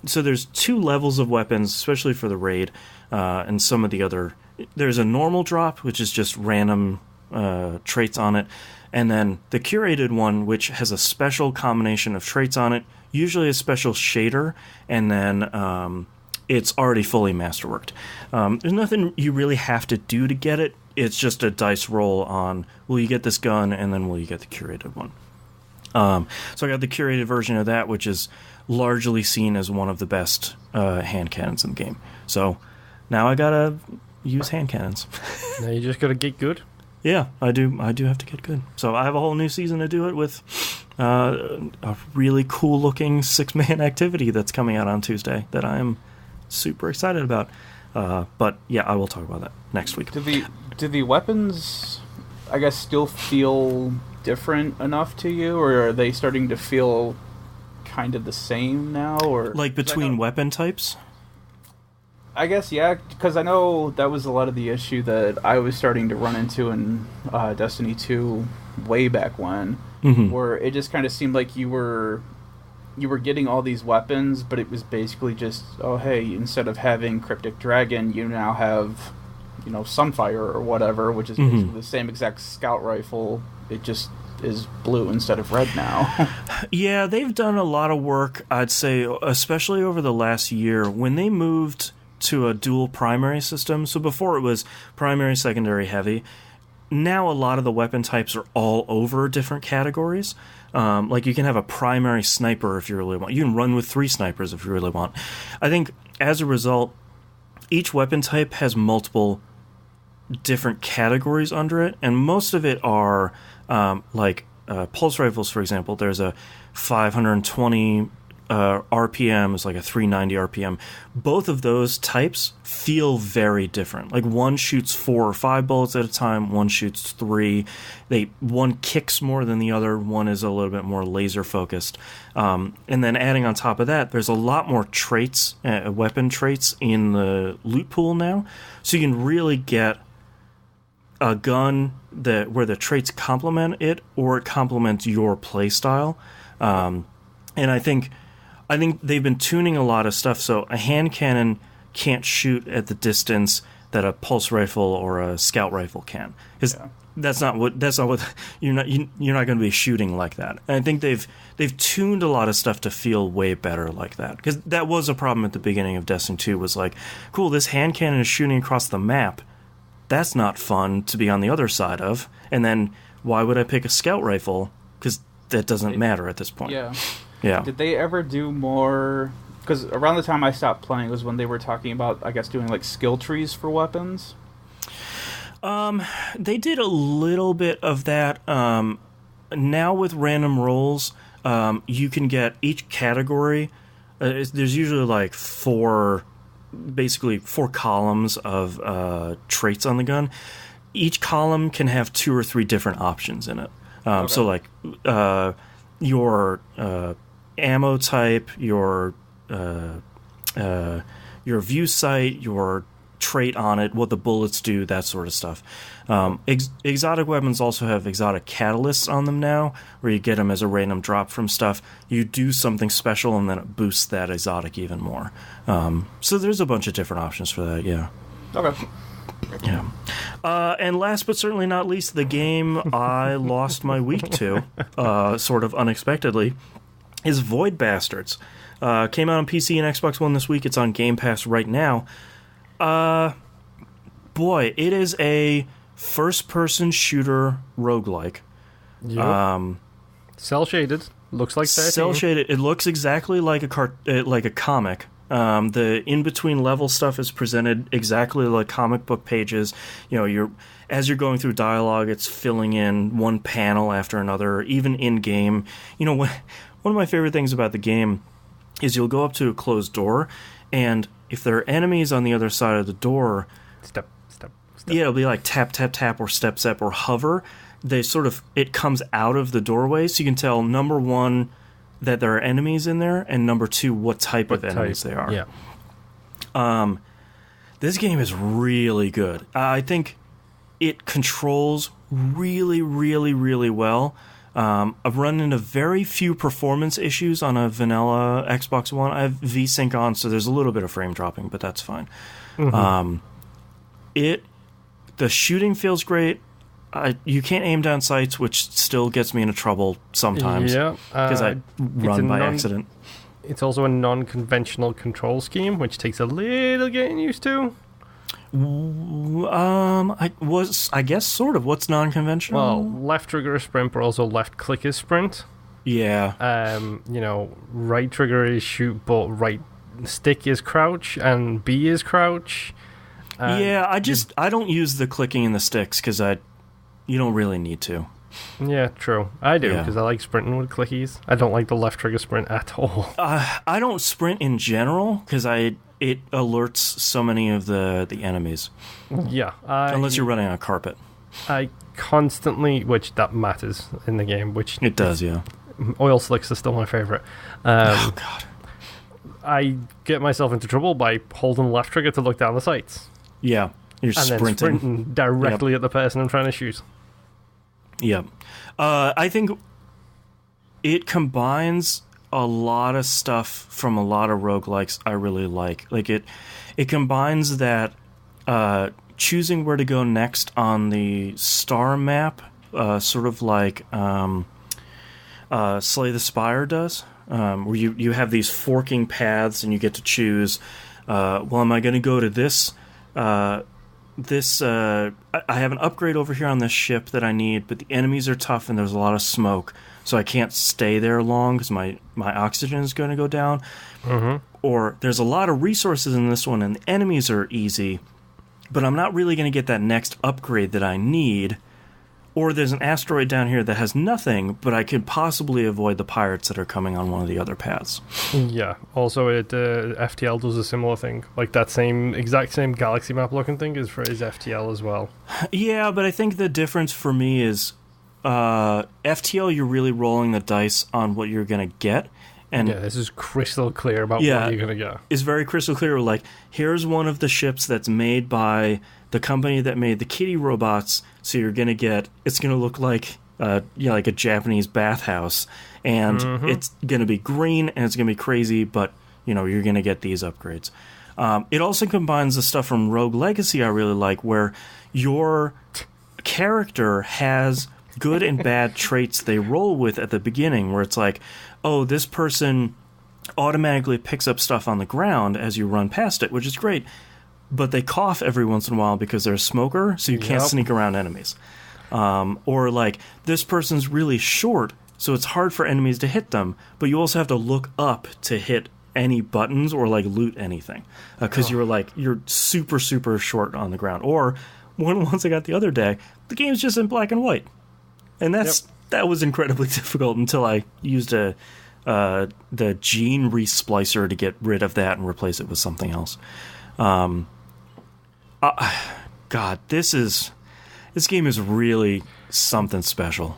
so there's 2 levels of weapons, especially for the raid, and some of the other. There's a normal drop, which is just random traits on it, and then the curated one, which has a special combination of traits on it, usually a special shader, and then it's already fully masterworked. There's nothing you really have to do to get it. It's just a dice roll on, will you get this gun, and then will you get the curated one. So I got the curated version of that, which is largely seen as one of the best hand cannons in the game. So now I gotta use hand cannons. Now you just gotta get good. Yeah, I do have to get good. So I have a whole new season to do it with a really cool-looking 6-man activity that's coming out on Tuesday that I am super excited about. But yeah, I will talk about that next week. Do the weapons, I guess, still feel different enough to you, or are they starting to feel kind of the same now? Or like between weapon types? I guess, yeah, because I know that was a lot of the issue that I was starting to run into in Destiny 2 way back when, where it just kind of seemed like you were getting all these weapons, but it was basically just, oh, hey, instead of having Cryptic Dragon, you now have, Sunfire or whatever, which is basically the same exact scout rifle. It just is blue instead of red now. Yeah, they've done a lot of work, I'd say, especially over the last year, when they moved to a dual primary system. So before it was primary, secondary, heavy. Now a lot of the weapon types are all over different categories. Like you can have a primary sniper if you really want. You can run with 3 snipers if you really want. I think as a result, each weapon type has multiple different categories under it, and most of it are pulse rifles, for example. There's a 520 RPM, is like a 390 RPM. Both of those types feel very different. Like one shoots 4 or 5 bullets at a time, one shoots 3. One kicks more than the other, one is a little bit more laser focused. And then adding on top of that, there's a lot more traits, weapon traits in the loot pool now. So you can really get a gun where the traits complement it or it complements your playstyle. And I think they've been tuning a lot of stuff. So a hand cannon can't shoot at the distance that a pulse rifle or a scout rifle can. Because that's not what you're not going to be shooting like that. And I think they've tuned a lot of stuff to feel way better like that. Because that was a problem at the beginning of Destiny 2 was like, cool, this hand cannon is shooting across the map. That's not fun to be on the other side of. And then why would I pick a scout rifle? Because that doesn't matter at this point. Yeah. Did they ever do more? Because around the time I stopped playing was when they were talking about, I guess, doing like skill trees for weapons. They did a little bit of that. Now with random rolls, you can get each category. There's usually like four columns of traits on the gun. Each column can have 2 or 3 different options in it. So like your ammo type, your view sight, your trait on it, what the bullets do, that sort of stuff. Exotic weapons also have exotic catalysts on them now, where you get them as a random drop from stuff. You do something special, and then it boosts that exotic even more. So there's a bunch of different options for that, yeah. Okay. Yeah. And last but certainly not least, the game I lost my week to, sort of unexpectedly, is Void Bastards. Came out on PC and Xbox One this week. It's on Game Pass right now. Boy, it is a first-person shooter roguelike. Yep. Cell-shaded. Looks like 13. Cell-shaded. It looks exactly like a comic. The in-between level stuff is presented exactly like comic book pages. You know, as you're going through dialogue, it's filling in one panel after another, even in-game. You know, one of my favorite things about the game is you'll go up to a closed door, and if there are enemies on the other side of the door... Step. Yeah, it'll be like tap, tap, tap, or step, step, or hover. It comes out of the doorway, so you can tell, number one, that there are enemies in there, and number two, what type of enemies they are. Yeah. This game is really good. I think it controls really, really, really well. I've run into very few performance issues on a vanilla Xbox One. I have VSync on, so there's a little bit of frame dropping, but that's fine. Mm-hmm. The shooting feels great. You can't aim down sights, which still gets me into trouble sometimes. Yeah, because I run by accident. It's also a non-conventional control scheme, which takes a little getting used to. I guess sort of. What's non-conventional? Well, left trigger is sprint, but also left click is sprint. Yeah. Right trigger is shoot, but right stick is crouch, and B is crouch. I don't use the clicking and the sticks because you don't really need to. Yeah, true. I do because I like sprinting with clickies. I don't like the left trigger sprint at all. I don't sprint in general because it alerts so many of the enemies. Yeah, unless you're running on carpet. I constantly, which that matters in the game. Which it does, yeah. Oil slicks are still my favorite. Oh God. I get myself into trouble by holding left trigger to look down the sights. Yeah, you're and then sprinting directly at the person I'm trying to shoot. Yep. I think it combines a lot of stuff from a lot of roguelikes I really like. Like it combines that choosing where to go next on the star map, sort of like Slay the Spire does, where you have these forking paths and you get to choose, am I going to go to this... I have an upgrade over here on this ship that I need, but the enemies are tough and there's a lot of smoke, so I can't stay there long because my oxygen is going to go down. Mm-hmm. Or there's a lot of resources in this one and the enemies are easy, but I'm not really going to get that next upgrade that I need. Or there's an asteroid down here that has nothing, but I could possibly avoid the pirates that are coming on one of the other paths. Yeah. Also, FTL does a similar thing. Like that exact same galaxy map looking thing is for his FTL as well. Yeah, but I think the difference for me is FTL, you're really rolling the dice on what you're going to get. And this is crystal clear about what you're going to get. It's very crystal clear. Like, here's one of the ships that's made by the company that made the kitty robots. So you're going to get, it's going to look like, like a Japanese bathhouse. And it's going to be green and it's going to be crazy, but, you're going to get these upgrades. It also combines the stuff from Rogue Legacy I really like, where your character has good and bad traits they roll with at the beginning, where it's like, oh, this person automatically picks up stuff on the ground as you run past it, which is great, but they cough every once in a while because they're a smoker, so you can't sneak around enemies. Or like, this person's really short, so it's hard for enemies to hit them, but you also have to look up to hit any buttons or like loot anything, because you're super, super short on the ground. Or one ones I got the other day, the game's just in black and white. And that was incredibly difficult until I used the gene resplicer to get rid of that and replace it with something else. God, this game is really something special.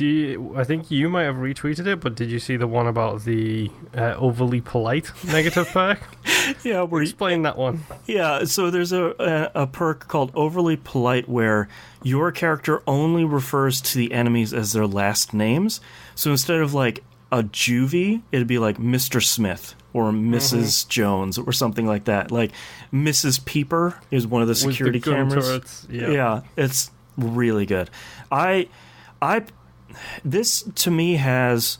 I think you might have retweeted it, but did you see the one about the overly polite negative perk? Yeah, explain that one. Yeah, so there's a perk called Overly Polite where your character only refers to the enemies as their last names. So instead of like a juvie, it'd be like Mr. Smith or Mrs. Jones or something like that. Like Mrs. Peeper is one of the security cameras. Yeah, it's really good. This to me has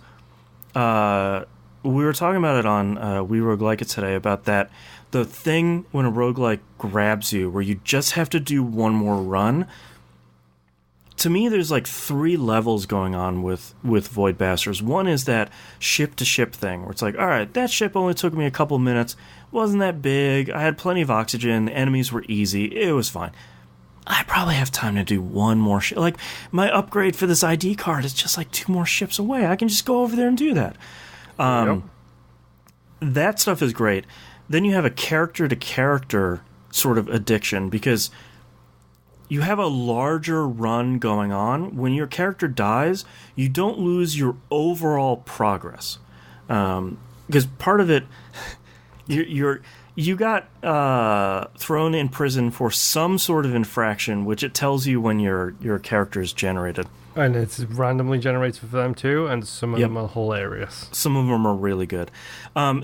we were talking about it on We Roguelike It today, about that the thing when a roguelike grabs you where you just have to do one more run. To me, there's like 3 levels going on with Void Bastards. One is that ship-to-ship thing, where it's like, all right, that ship only took me a couple minutes, wasn't that big, I had plenty of oxygen, the enemies were easy, it was fine. I probably have time to do one more ship. Like, my upgrade for this ID card is just like 2 more ships away. I can just go over there and do that. That stuff is great. Then you have a character-to-character sort of addiction, because you have a larger run going on. When your character dies, you don't lose your overall progress. Because part of it, you got thrown in prison for some sort of infraction, which it tells you when your character is generated. And it's randomly generated for them too, and some of them are hilarious. Some of them are really good.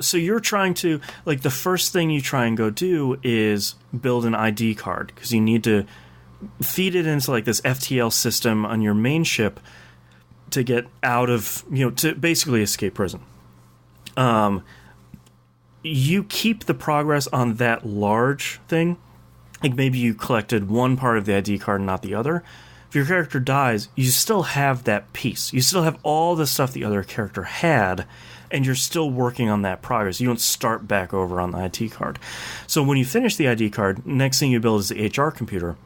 So you're trying to, like, the first thing you try and go do is build an ID card, because you need to feed it into like this FTL system on your main ship to get out of, to basically escape prison. You keep the progress on that large thing. Like, maybe you collected one part of the ID card and not the other. If your character dies, you still have that piece. You still have all the stuff the other character had, and you're still working on that progress. You don't start back over on the ID card. So when you finish the ID card, next thing you build is the HR computer.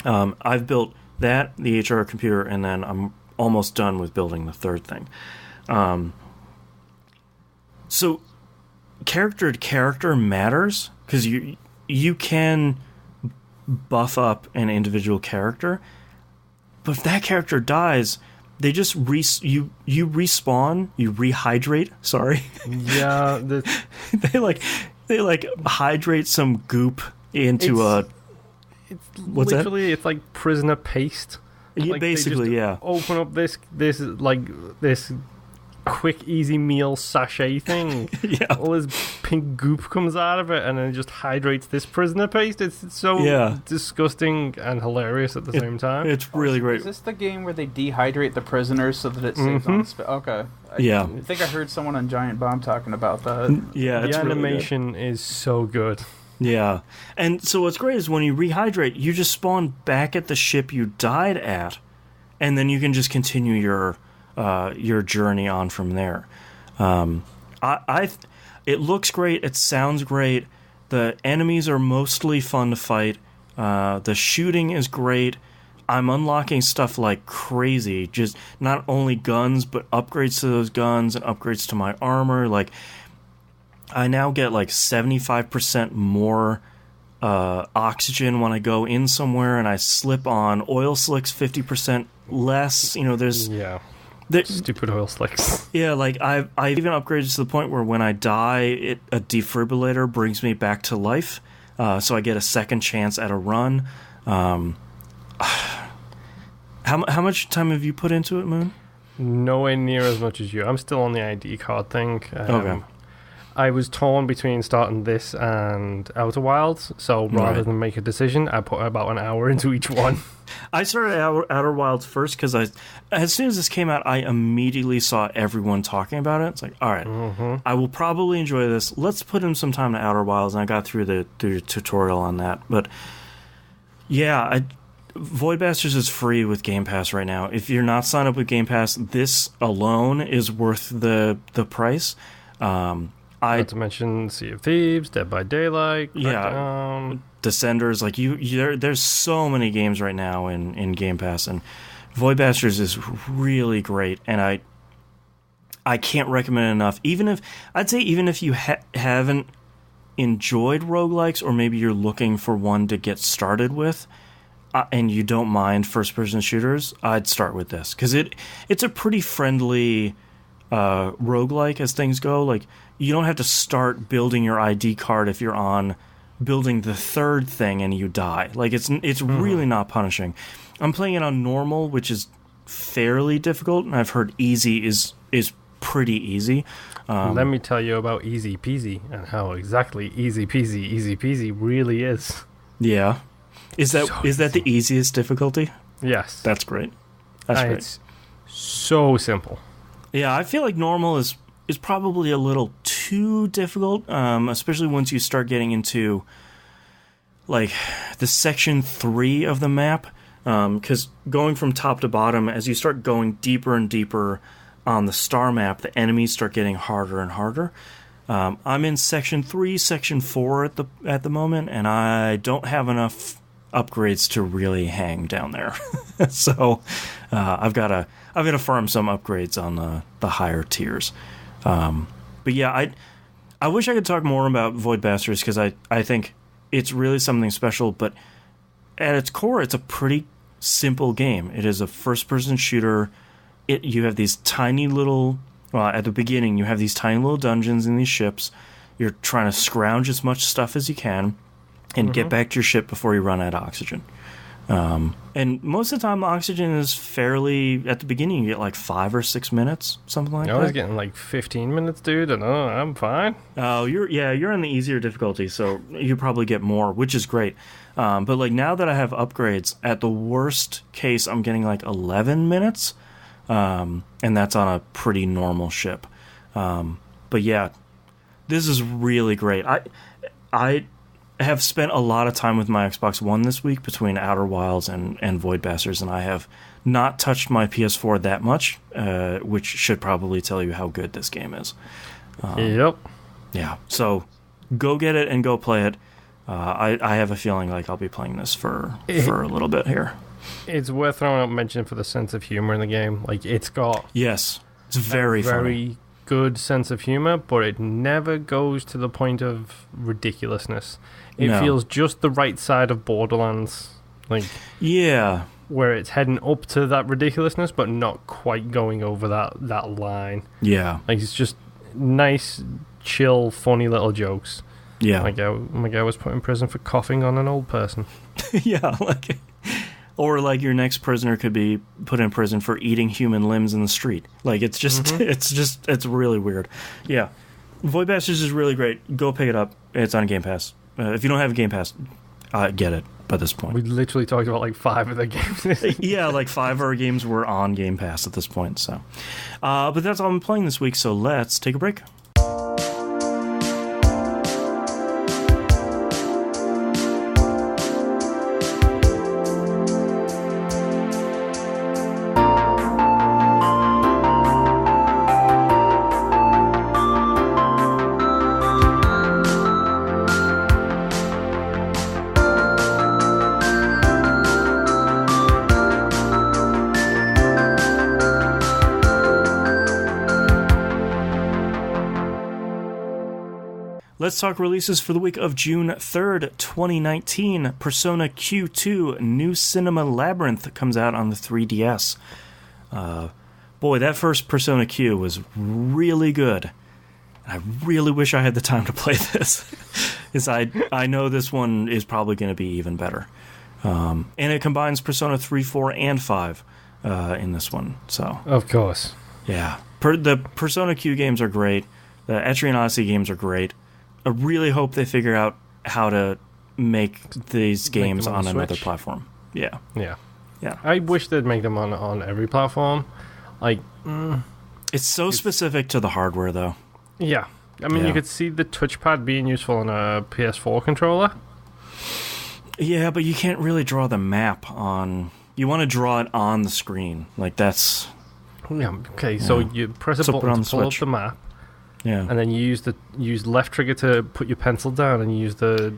I've built that, the HR computer, and then I'm almost done with building the third thing. So character to character matters, because you can buff up an individual character, but if that character dies, they just you respawn, you rehydrate. Sorry. Yeah. they hydrate some goop into It's what's literally that? It's like prisoner paste. Like, basically, yeah. Open up this quick easy meal sachet thing. Yeah. All this pink goop comes out of it, and then it just hydrates this prisoner paste. It's so disgusting and hilarious at the same time. It's really great. Is this the game where they dehydrate the prisoners so that it saves on okay. I think I heard someone on Giant Bomb talking about that. Yeah, the animation is so good. Yeah. And so what's great is when you rehydrate, you just spawn back at the ship you died at, and then you can just continue your journey on from there. It looks great. It sounds great. The enemies are mostly fun to fight. The shooting is great. I'm unlocking stuff like crazy. Just not only guns, but upgrades to those guns and upgrades to my armor. Like, I now get like 75% more oxygen when I go in somewhere, and I slip on oil slicks 50% less. Stupid oil slicks. Yeah, like I've even upgraded to the point where when I die, a defibrillator brings me back to life, so I get a second chance at a run. How much time have you put into it, Moon? Nowhere near as much as you. I'm still on the ID card thing. Okay. I was torn between starting this and Outer Wilds, so rather than make a decision, I put about an hour into each one. I started Outer Wilds first because as soon as this came out, I immediately saw everyone talking about it. It's like, all right, I will probably enjoy this. Let's put in some time to Outer Wilds, and I got through the tutorial on that. But yeah, Void Bastards is free with Game Pass right now. If you're not signed up with Game Pass, this alone is worth the price. Not to mention Sea of Thieves, Dead by Daylight, Crackdown. Descenders. Like there's so many games right now in Game Pass, and Void Bastards is really great. And I can't recommend it enough. Even if you haven't enjoyed roguelikes, or maybe you're looking for one to get started with, and you don't mind first-person shooters, I'd start with this because it's a pretty friendly roguelike as things go. Like, you don't have to start building your ID card if you're on building the third thing and you die. Like, it's really not punishing. I'm playing it on normal, which is fairly difficult, and I've heard easy is pretty easy. Let me tell you about easy peasy and how exactly easy peasy really is. Yeah. Is that the easiest difficulty? Yes. That's great. That's great. It's so simple. Yeah, I feel like normal is probably a little too difficult, especially once you start getting into like the section 3 of the map, because going from top to bottom, as you start going deeper and deeper on the star map, the enemies start getting harder and harder. I'm in section 3, section 4 at the moment, and I don't have enough upgrades to really hang down there. So I've got to farm some upgrades on the higher tiers. But yeah, I wish I could talk more about Void Bastards because I think it's really something special, but at its core, it's a pretty simple game. It is a first-person shooter. You have these tiny little... Well, at the beginning, you have these tiny little dungeons in these ships. You're trying to scrounge as much stuff as you can and get back to your ship before you run out of oxygen. And most of the time, oxygen is fairly... At the beginning, you get like 5 or 6 minutes, something like that. I was getting like 15 minutes, dude, and I'm fine. Oh, you're in the easier difficulty, so you probably get more, which is great. But like now that I have upgrades, at the worst case, I'm getting like 11 minutes, and that's on a pretty normal ship. But yeah, this is really great. I have spent a lot of time with my Xbox One this week between Outer Wilds and Void Bastards, and I have not touched my PS4 that much, which should probably tell you how good this game is. Yep. Yeah, so go get it and go play it. I have a feeling like I'll be playing this for a little bit here. It's worth throwing up mention for the sense of humor in the game. Like, it's got... Yes, it's very funny. Good sense of humor, but it never goes to the point of ridiculousness. It feels just the right side of Borderlands. Like, yeah, where it's heading up to that ridiculousness, but not quite going over that line. Yeah. Like, it's just nice, chill, funny little jokes. Yeah. Like, my guy was put in prison for coughing on an old person. Yeah, like... Or like your next prisoner could be put in prison for eating human limbs in the street. Like, it's just, it's really weird. Yeah. Void Bastards is really great. Go pick it up. It's on Game Pass. If you don't have a Game Pass, get it by this point. We literally talked about like 5 of the games. Yeah, like 5 of our games were on Game Pass at this point. So, but that's all I'm playing this week. So let's take a break. Let's talk releases for the week of June 3rd, 2019. Persona Q2 New Cinema Labyrinth comes out on the 3DS. boy, that first Persona Q was really good. I really wish I had the time to play this, because I know this one is probably going to be even better. And it combines Persona 3, 4, and 5 in this one. So of course, yeah. The Persona Q games are great. The Etrian Odyssey games are great. I really hope they figure out how to make these games on another platform. Yeah. I wish they'd make them on every platform. It's so specific to the hardware, though. Yeah. I mean, you could see the touchpad being useful on a PS4 controller. Yeah, but you can't really draw the map on... You want to draw it on the screen. That's... Yeah, okay, so you press a button to pull up the map. Yeah. And then you use left trigger to put your pencil down, and you use the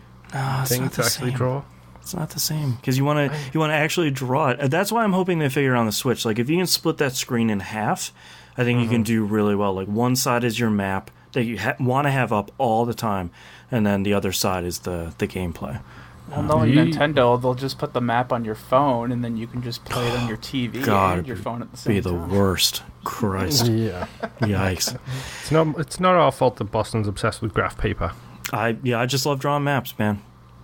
thing to actually draw. It's not the same, because you want to actually draw it. That's why I'm hoping they figure it on the Switch. If you can split that screen in half, I think you can do really well. One side is your map that you want to have up all the time, and then the other side is the gameplay. Well, knowing Nintendo, they'll just put the map on your phone, and then you can just play it on your TV and your phone at the same time. Be the worst. Christ. Yeah. Yikes. It's not our fault that Boston's obsessed with graph paper. I just love drawing maps, man.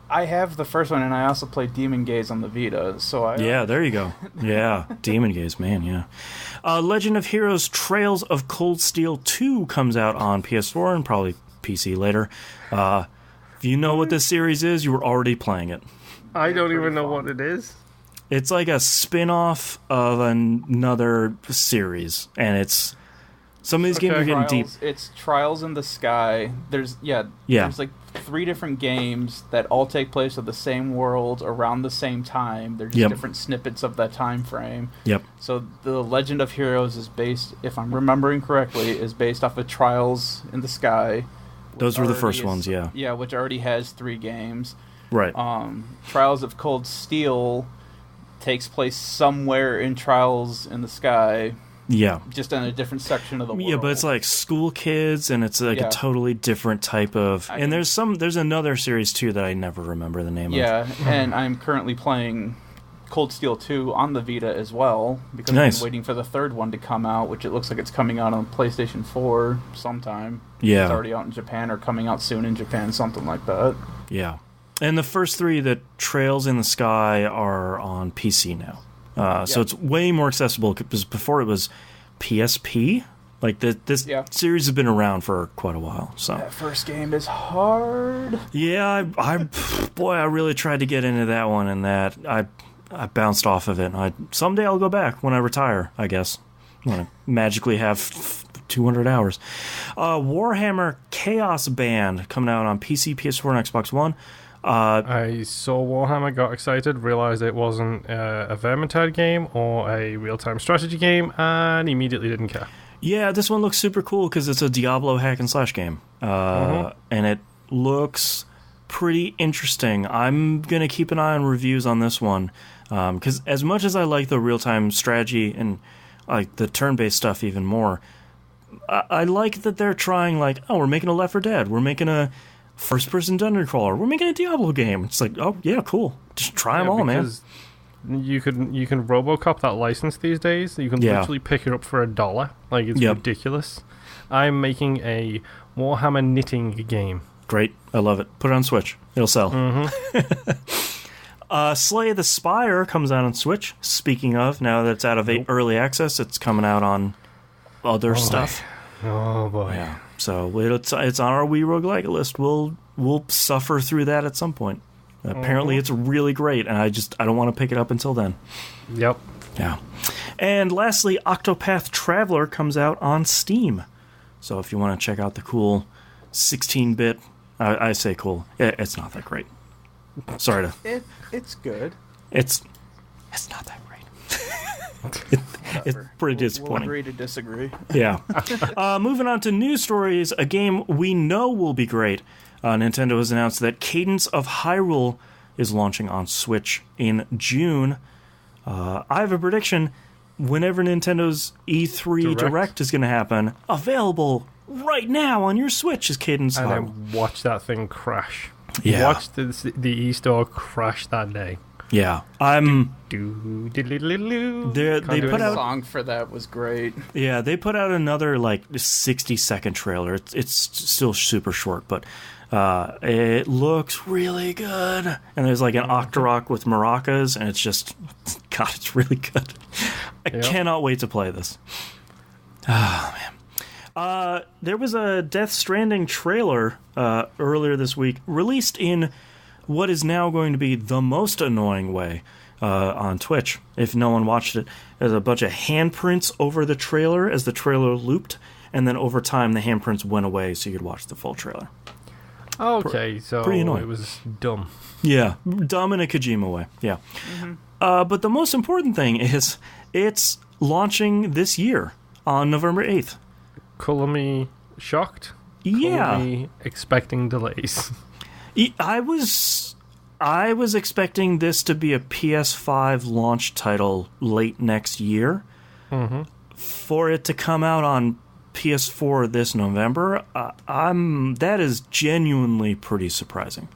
I have the first one, and I also played Demon Gaze on the Vita, so Yeah, there you go. Yeah, Demon Gaze, man, yeah. Legend of Heroes Trails of Cold Steel 2 comes out on PS4 and probably PC later. If you know what this series is, you were already playing it. I don't even know what it is. It's like a spin-off of another series, and it's... Some of these games are getting deep. It's Trials in the Sky. There's 3 different games that all take place of the same world around the same time. They're just different snippets of that time frame. Yep. So the Legend of Heroes is based, if I'm remembering correctly, is based off of Trials in the Sky. Those were the first ones, yeah. Yeah, which already has 3 games. Right. Trials of Cold Steel takes place somewhere in Trials in the Sky. Yeah. Just in a different section of the world. Yeah, but it's school kids, and it's a totally different type of... And there's another series, too, that I never remember the name of. Yeah, and I'm currently playing Cold Steel 2 on the Vita as well, because I'm waiting for the third one to come out, which it looks like it's coming out on PlayStation 4 sometime. Yeah. It's already out in Japan, or coming out soon in Japan, something like that. Yeah. And the first 3, the Trails in the Sky, are on PC now. So it's way more accessible, because before it was PSP. This series has been around for quite a while. So that first game is hard. Yeah, I really tried to get into that one, and that I bounced off of it. Someday I'll go back when I retire, I guess. When I magically have 200 hours. Warhammer Chaos Band coming out on PC, PS4, and Xbox One. I saw Warhammer, got excited, realized it wasn't a Vermintide game or a real-time strategy game, and immediately didn't care. Yeah, this one looks super cool because it's a Diablo hack-and-slash game. And it looks pretty interesting. I'm going to keep an eye on reviews on this one, because as much as I like the real-time strategy and like the turn-based stuff even more, I like that they're trying, we're making a Left 4 Dead, we're making a first-person dungeon crawler, we're making a Diablo game. It's oh yeah, cool. Just try them all, man. You can RoboCop that license these days. You can literally pick it up for $1. It's ridiculous. I'm making a Warhammer knitting game. Great, I love it. Put it on Switch. It'll sell. Slay the Spire comes out on Switch. Speaking of, now that it's out of early access, it's coming out on other stuff. Oh boy. Yeah. So it's on our Wii Roguelike list. We'll suffer through that at some point. Apparently it's really great, and I don't want to pick it up until then. Yep. Yeah. And lastly, Octopath Traveler comes out on Steam. So if you want to check out the cool 16-bit, I say cool. It's not that great. Sorry to. It's good. It's not that great. It's pretty disappointing. We'll agree to disagree. Yeah. Moving on to news stories, a game we know will be great. Nintendo has announced that Cadence of Hyrule is launching on Switch in June. I have a prediction. Whenever Nintendo's E3 Direct is going to happen, available right now on your Switch is Cadence of Hyrule. And then watch that thing crash. Yeah. Watch the eStore crash that day. Yeah, they put out a song for that was great. Yeah, they put out another 60-second trailer. It's still super short, but it looks really good. And there's an Octorok with maracas, and it's just, God, it's really good. I cannot wait to play this. Oh man. There was a Death Stranding trailer earlier this week, released in what is now going to be the most annoying way on Twitch. If no one watched it, there's a bunch of handprints over the trailer as the trailer looped, and then over time the handprints went away so you could watch the full trailer. Okay, so pretty annoying. It was dumb. Yeah, dumb in a Kojima way. Yeah. Mm-hmm. But the most important thing is it's launching this year on November 8th. Color me shocked. Yeah. Color me expecting delays. I was expecting this to be a PS5 launch title late next year. Mm-hmm. For it to come out on PS4 this November, that is genuinely pretty surprising.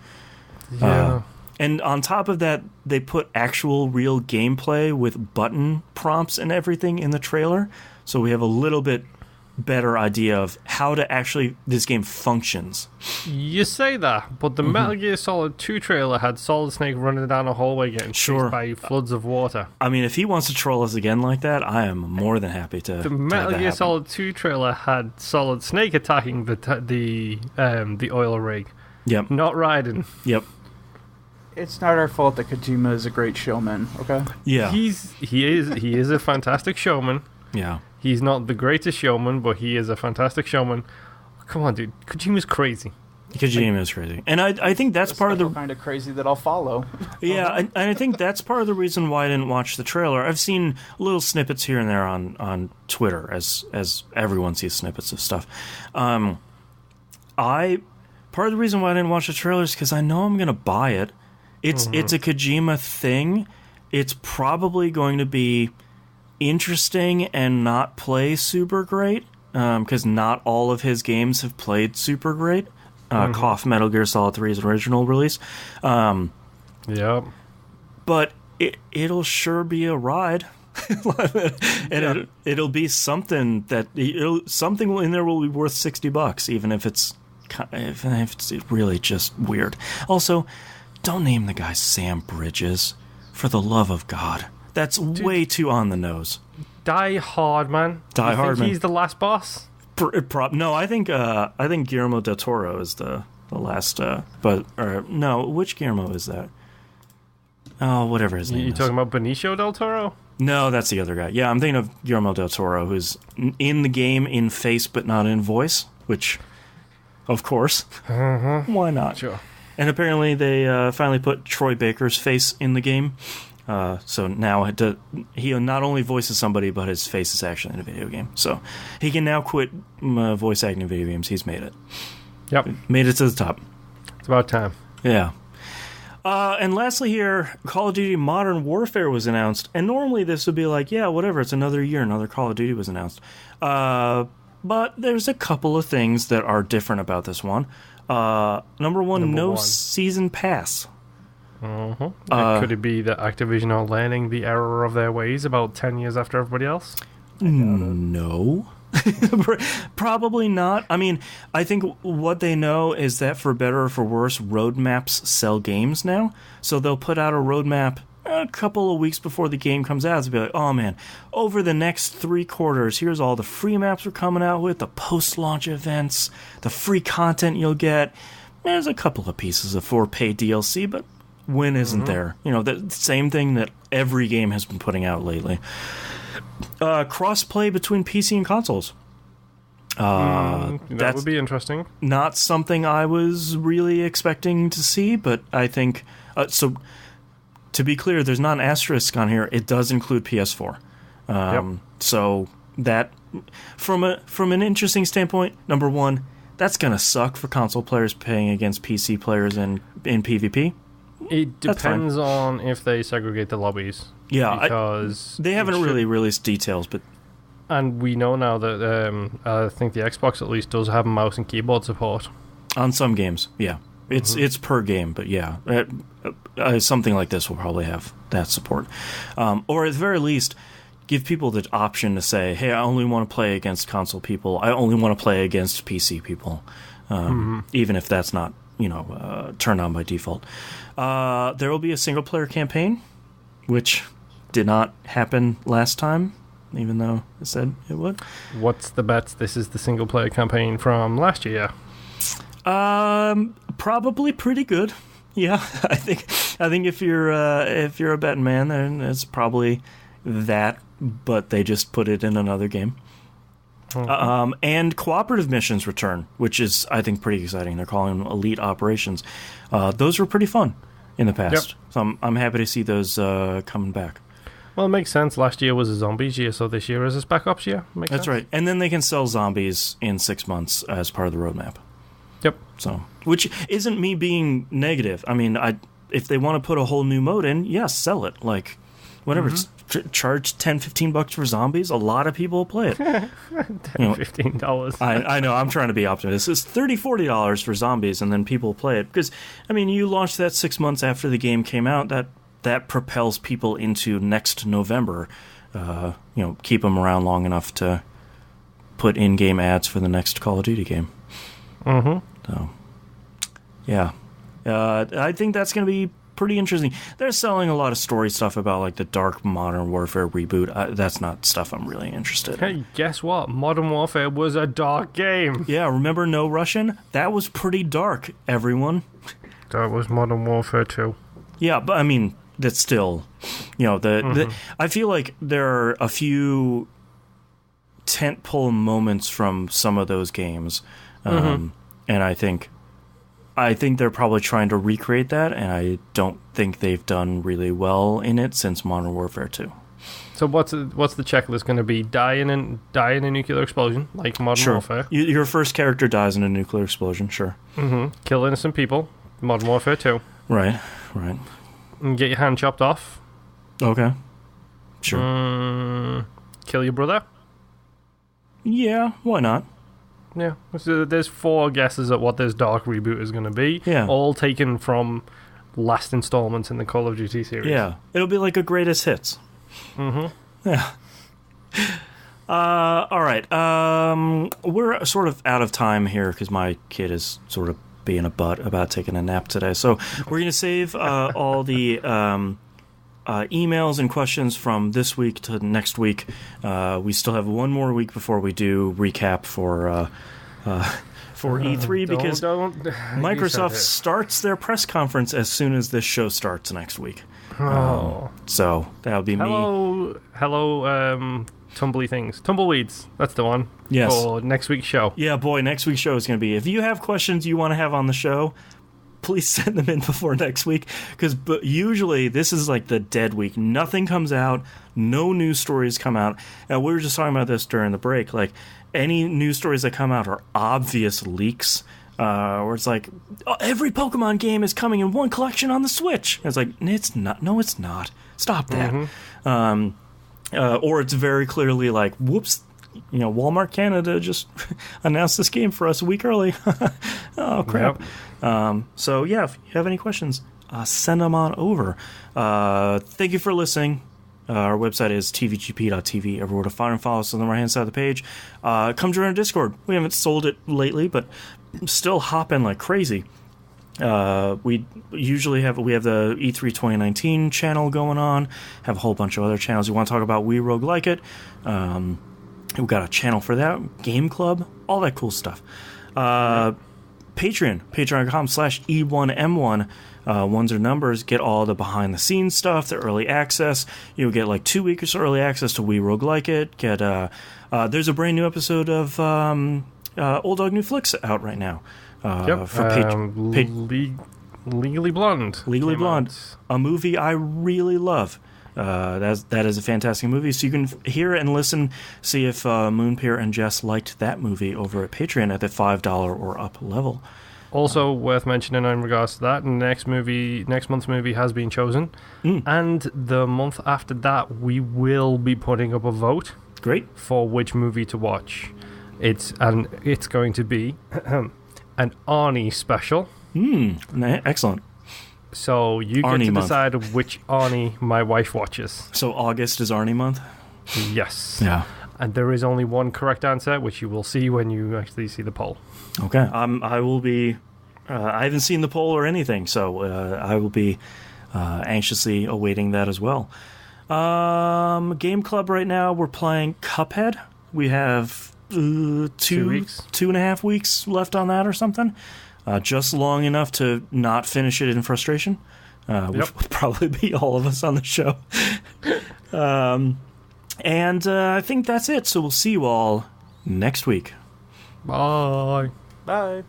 Yeah. And on top of that, they put actual real gameplay with button prompts and everything in the trailer, so we have a little bit better idea of how this game functions. You say that, but the Metal Gear Solid 2 trailer had Solid Snake running down a hallway getting chased by floods of water. I mean, if he wants to troll us again like that, I am more than happy to. The Metal Gear Solid 2 trailer had Solid Snake attacking the oil rig. Yep. Not Raiden. Yep. It's not our fault that Kojima is a great showman. Okay. Yeah. He is a fantastic showman. Yeah. He's not the greatest showman, but he is a fantastic showman. Come on, dude. Kojima's crazy. Kojima is crazy. And I think that's part of the kind of crazy that I'll follow. Yeah, and I think that's part of the reason why I didn't watch the trailer. I've seen little snippets here and there on Twitter, as everyone sees snippets of stuff. Part of the reason why I didn't watch the trailer is because I know I'm going to buy it. It's a Kojima thing. It's probably going to be interesting and not play super great, because not all of his games have played super great. Cough Metal Gear Solid 3's original release. Yep. But it'll sure be a ride. And it'll be something something in there will be worth $60, even if it's really just weird. Also, don't name the guy Sam Bridges, for the love of God. That's way too on the nose. Die Hard, man. Die Hard, man. He's the last boss? No, I think Guillermo del Toro is the last. No, which Guillermo is that? Oh, whatever his name is. You talking about Benicio del Toro? No, that's the other guy. Yeah, I'm thinking of Guillermo del Toro, who's in the game in face but not in voice, which, of course, why not? Sure. And apparently they finally put Troy Baker's face in the game. So now he not only voices somebody, but his face is actually in a video game. So he can now quit voice acting in video games. He's made it. Yep. Made it to the top. It's about time. Yeah. And lastly here, Call of Duty Modern Warfare was announced. And normally this would be like, yeah, whatever, it's another year, another Call of Duty was announced. But there's a couple of things that are different about this one. Number one, season pass. Could it be that Activision are learning the error of their ways about 10 years after everybody else? No. Probably not. I mean, I think what they know is that for better or for worse, roadmaps sell games now. So they'll put out a roadmap a couple of weeks before the game comes out. They'll be like, oh man, over the next 3 quarters, here's all the free maps we're coming out with, the post-launch events, the free content you'll get. There's a couple of pieces of 4-pay DLC, but when isn't there? You know, the same thing that every game has been putting out lately. Cross-play between PC and consoles. That would be interesting. Not something I was really expecting to see, but I think... so, to be clear, there's not an asterisk on here. It does include PS4. So, that... From an interesting standpoint, number one, that's going to suck for console players playing against PC players in PvP. It depends on if they segregate the lobbies. Yeah, because they haven't really released details, but... And we know now that I think the Xbox at least does have mouse and keyboard support. On some games, yeah. It's per game, but yeah, something like this will probably have that support, or at the very least, give people the option to say, "Hey, I only want to play against console people. I only want to play against PC people," even if that's not turned on by default. There will be a single player campaign, which did not happen last time, even though it said it would. What's the bet? This is the single player campaign from last year. Probably pretty good. Yeah, I think if you're a betting man, then it's probably that, but they just put it in another game. And cooperative missions return, which is, I think, pretty exciting. They're calling them Elite Operations. Those were pretty fun in the past. Yep. So I'm happy to see those coming back. Well, it makes sense. Last year was a zombies year, so this year is a Spec Ops year. That's right. And then they can sell zombies in 6 months as part of the roadmap. Yep. So, which isn't me being negative. I mean, if they want to put a whole new mode in, yes, sell it. Like, whatever. Charge $10-15 for zombies. A lot of people will play it. $15. I know. I'm trying to be optimistic. It's $30-40 for zombies, and then people play it because I mean, you launched that 6 months after the game came out. That propels people into next November. Keep them around long enough to put in-game ads for the next Call of Duty game. So, yeah, I think that's going to be pretty interesting. They're selling a lot of story stuff about like the Dark Modern Warfare reboot. That's not stuff I'm really interested in. Hey, guess what? Modern Warfare was a dark game. Yeah, remember No Russian? That was pretty dark, everyone. That was Modern Warfare 2. Yeah, but I mean, that's still, I feel like there are a few tentpole moments from some of those games, and I think they're probably trying to recreate that, and I don't think they've done really well in it since Modern Warfare 2. So what's the checklist going to be? Die in a nuclear explosion, like Modern Warfare. Your first character dies in a nuclear explosion, sure. Kill innocent people, Modern Warfare 2. Right. And get your hand chopped off. Okay. Sure. Kill your brother. Yeah, why not? Yeah, so there's 4 guesses at what this dark reboot is going to be. Yeah. All taken from last installments in the Call of Duty series. Yeah, it'll be like a greatest hits. Yeah. All right. We're sort of out of time here because my kid is sort of being a butt about taking a nap today. So we're going to save all the emails and questions from this week to next week. We still have one more week before we do recap for E3 because Microsoft starts their press conference as soon as this show starts next week. So that'll be me. Hello, Tumbleweeds. That's the one. Yes. For next week's show. Yeah, boy, next week's show is going to be. If you have questions you want to have on the show, please send them in before next week, because usually this is like the dead week. Nothing comes out, no news stories come out. And we were just talking about this during the break. Like, any news stories that come out are obvious leaks, where it's like, oh, every Pokemon game is coming in one collection on the Switch. And it's like, it's not. No, it's not. Stop that. Or it's very clearly like, whoops, Walmart Canada just announced this game for us a week early. Oh, crap. Yep. So, yeah, if you have any questions, send them on over. Thank you for listening. Our website is tvgp.tv. Everywhere to find and follow us on the right-hand side of the page. Come join our Discord. We haven't sold it lately, but still hopping like crazy. We usually have the E3 2019 channel going on, have a whole bunch of other channels. You want to talk about We Rogue Like It, we've got a channel for that, Game Club, all that cool stuff. patreon.com/E1M1, ones or numbers, get all the behind the scenes stuff, the early access. You'll get like 2 weeks early access to We Rogue Like It. There's a brand new episode of Old Dog New Flicks out right now. Legally Blonde. Legally Blonde, a movie I really love. That is a fantastic movie. So you can hear and listen, see if Moonpear and Jess liked that movie over at Patreon at the $5 or up level. Also worth mentioning in regards to that, next month's movie has been chosen, and the month after that we will be putting up a vote. Great. For which movie to watch. It's going to be an Arnie special. Excellent. So you get to decide which Arnie my wife watches. So August is Arnie month? Yes. Yeah. And there is only one correct answer, which you will see when you actually see the poll. Okay. I will be... I haven't seen the poll or anything, so I will be anxiously awaiting that as well. Game Club right now, we're playing Cuphead. We have 2.5 weeks left on that or something. Just long enough to not finish it in frustration. Which will probably be all of us on the show. And I think that's it. So we'll see you all next week. Bye. Bye.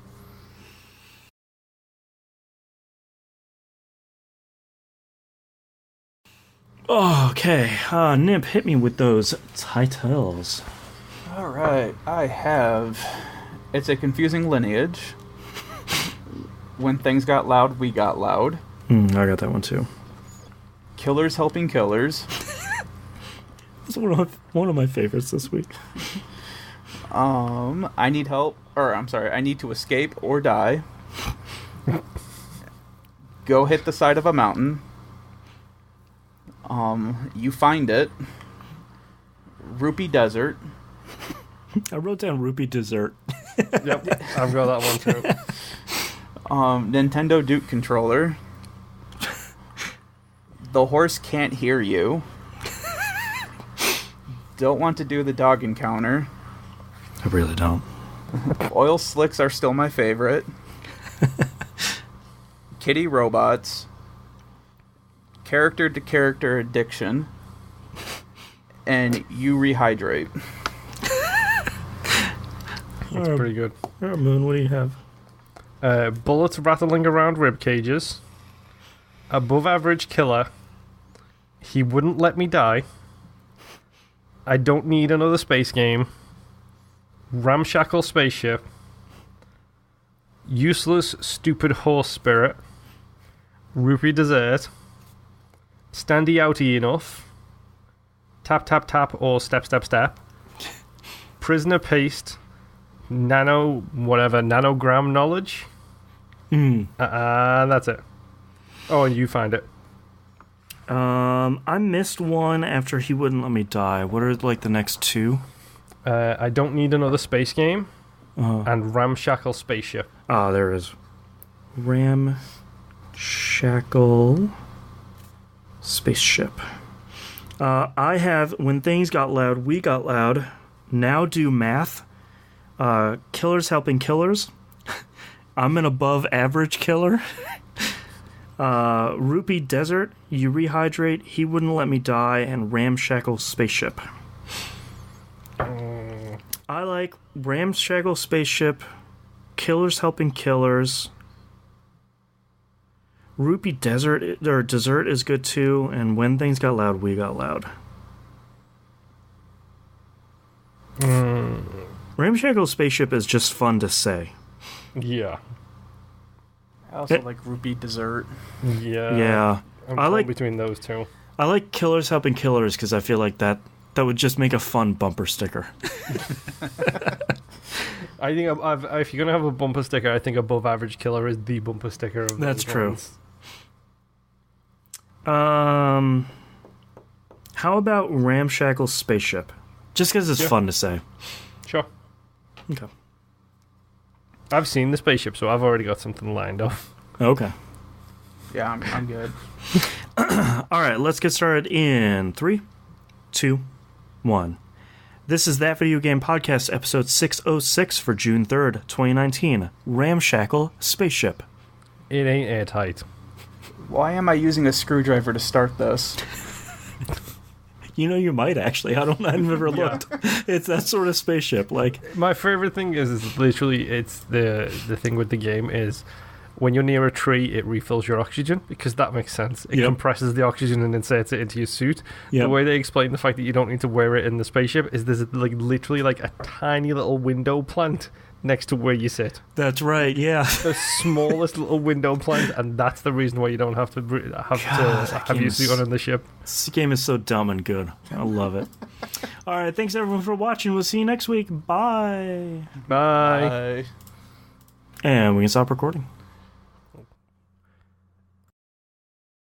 Okay. Nip, hit me with those titles. All right. I have... It's a confusing lineage. When Things Got Loud, We Got Loud. I got that one too. Killers Helping Killers. It's one of my favorites this week. I Need Help, or I'm sorry, I Need to Escape or Die. Go Hit the Side of a Mountain. You Find It. Rupee Desert. I wrote down Rupee Dessert. Yep, I've got that one too. Nintendo Duke Controller. The Horse Can't Hear You. Don't Want to Do the Dog Encounter. I really don't. Oil Slicks Are Still My Favorite. Kitty Robots. Character to Character Addiction. And You Rehydrate. That's pretty good. Moon, what do you have? Bullets rattling around rib cages. Above average killer. He Wouldn't Let Me Die. I Don't Need Another Space Game. Ramshackle Spaceship. Useless Stupid Horse Spirit. Rupee Dessert. Standy Outy Enough. Tap Tap Tap or Step Step Step. Prisoner Paste. Nanogram Knowledge. And that's it. Oh, and You Find It. I missed one after He Wouldn't Let Me Die. What are like the next two? I Don't Need Another Space Game. And Ramshackle Spaceship. Ah, there it is. Ramshackle Spaceship. I have When Things Got Loud, We Got Loud. Now Do Math. Killers Helping Killers. I'm an Above Average Killer. Rupee Desert, You Rehydrate, He Wouldn't Let Me Die, and Ramshackle Spaceship. I like Ramshackle Spaceship, Killers Helping Killers, Rupee Desert, or Dessert is good too, and When Things Got Loud, We Got Loud. Ramshackle Spaceship is just fun to say. Yeah. I also like Rupee Dessert. Yeah. I like between those two. I like Killers Helping Killers because I feel like that would just make a fun bumper sticker. I think if you're going to have a bumper sticker, I think Above Average Killer is the bumper sticker of That's true. Ones. How about Ramshackle Spaceship? Just because it's fun to say. Sure. Okay. I've seen the spaceship, so I've already got something lined up. Okay. Yeah, I'm good. All right, let's get started in 3, 2, 1. This is That Video Game Podcast, episode 606 for June 3rd, 2019. Ramshackle Spaceship. It ain't airtight. Why am I using a screwdriver to start this? You know, you might actually. I've never looked. It's that sort of spaceship. Like, my favorite thing is literally it's the thing with the game is when you're near a tree, it refills your oxygen because that makes sense. It compresses the oxygen and inserts it into your suit. The way they explain the fact that you don't need to wear it in the spaceship is there's like literally like a tiny little window plant next to where you sit. That's right. Yeah, the smallest little window plant, and that's the reason why you don't have to have your suit on in the ship. This game is so dumb and good. I love it. All right, thanks everyone for watching. We'll see you next week. Bye. Bye. And we can stop recording.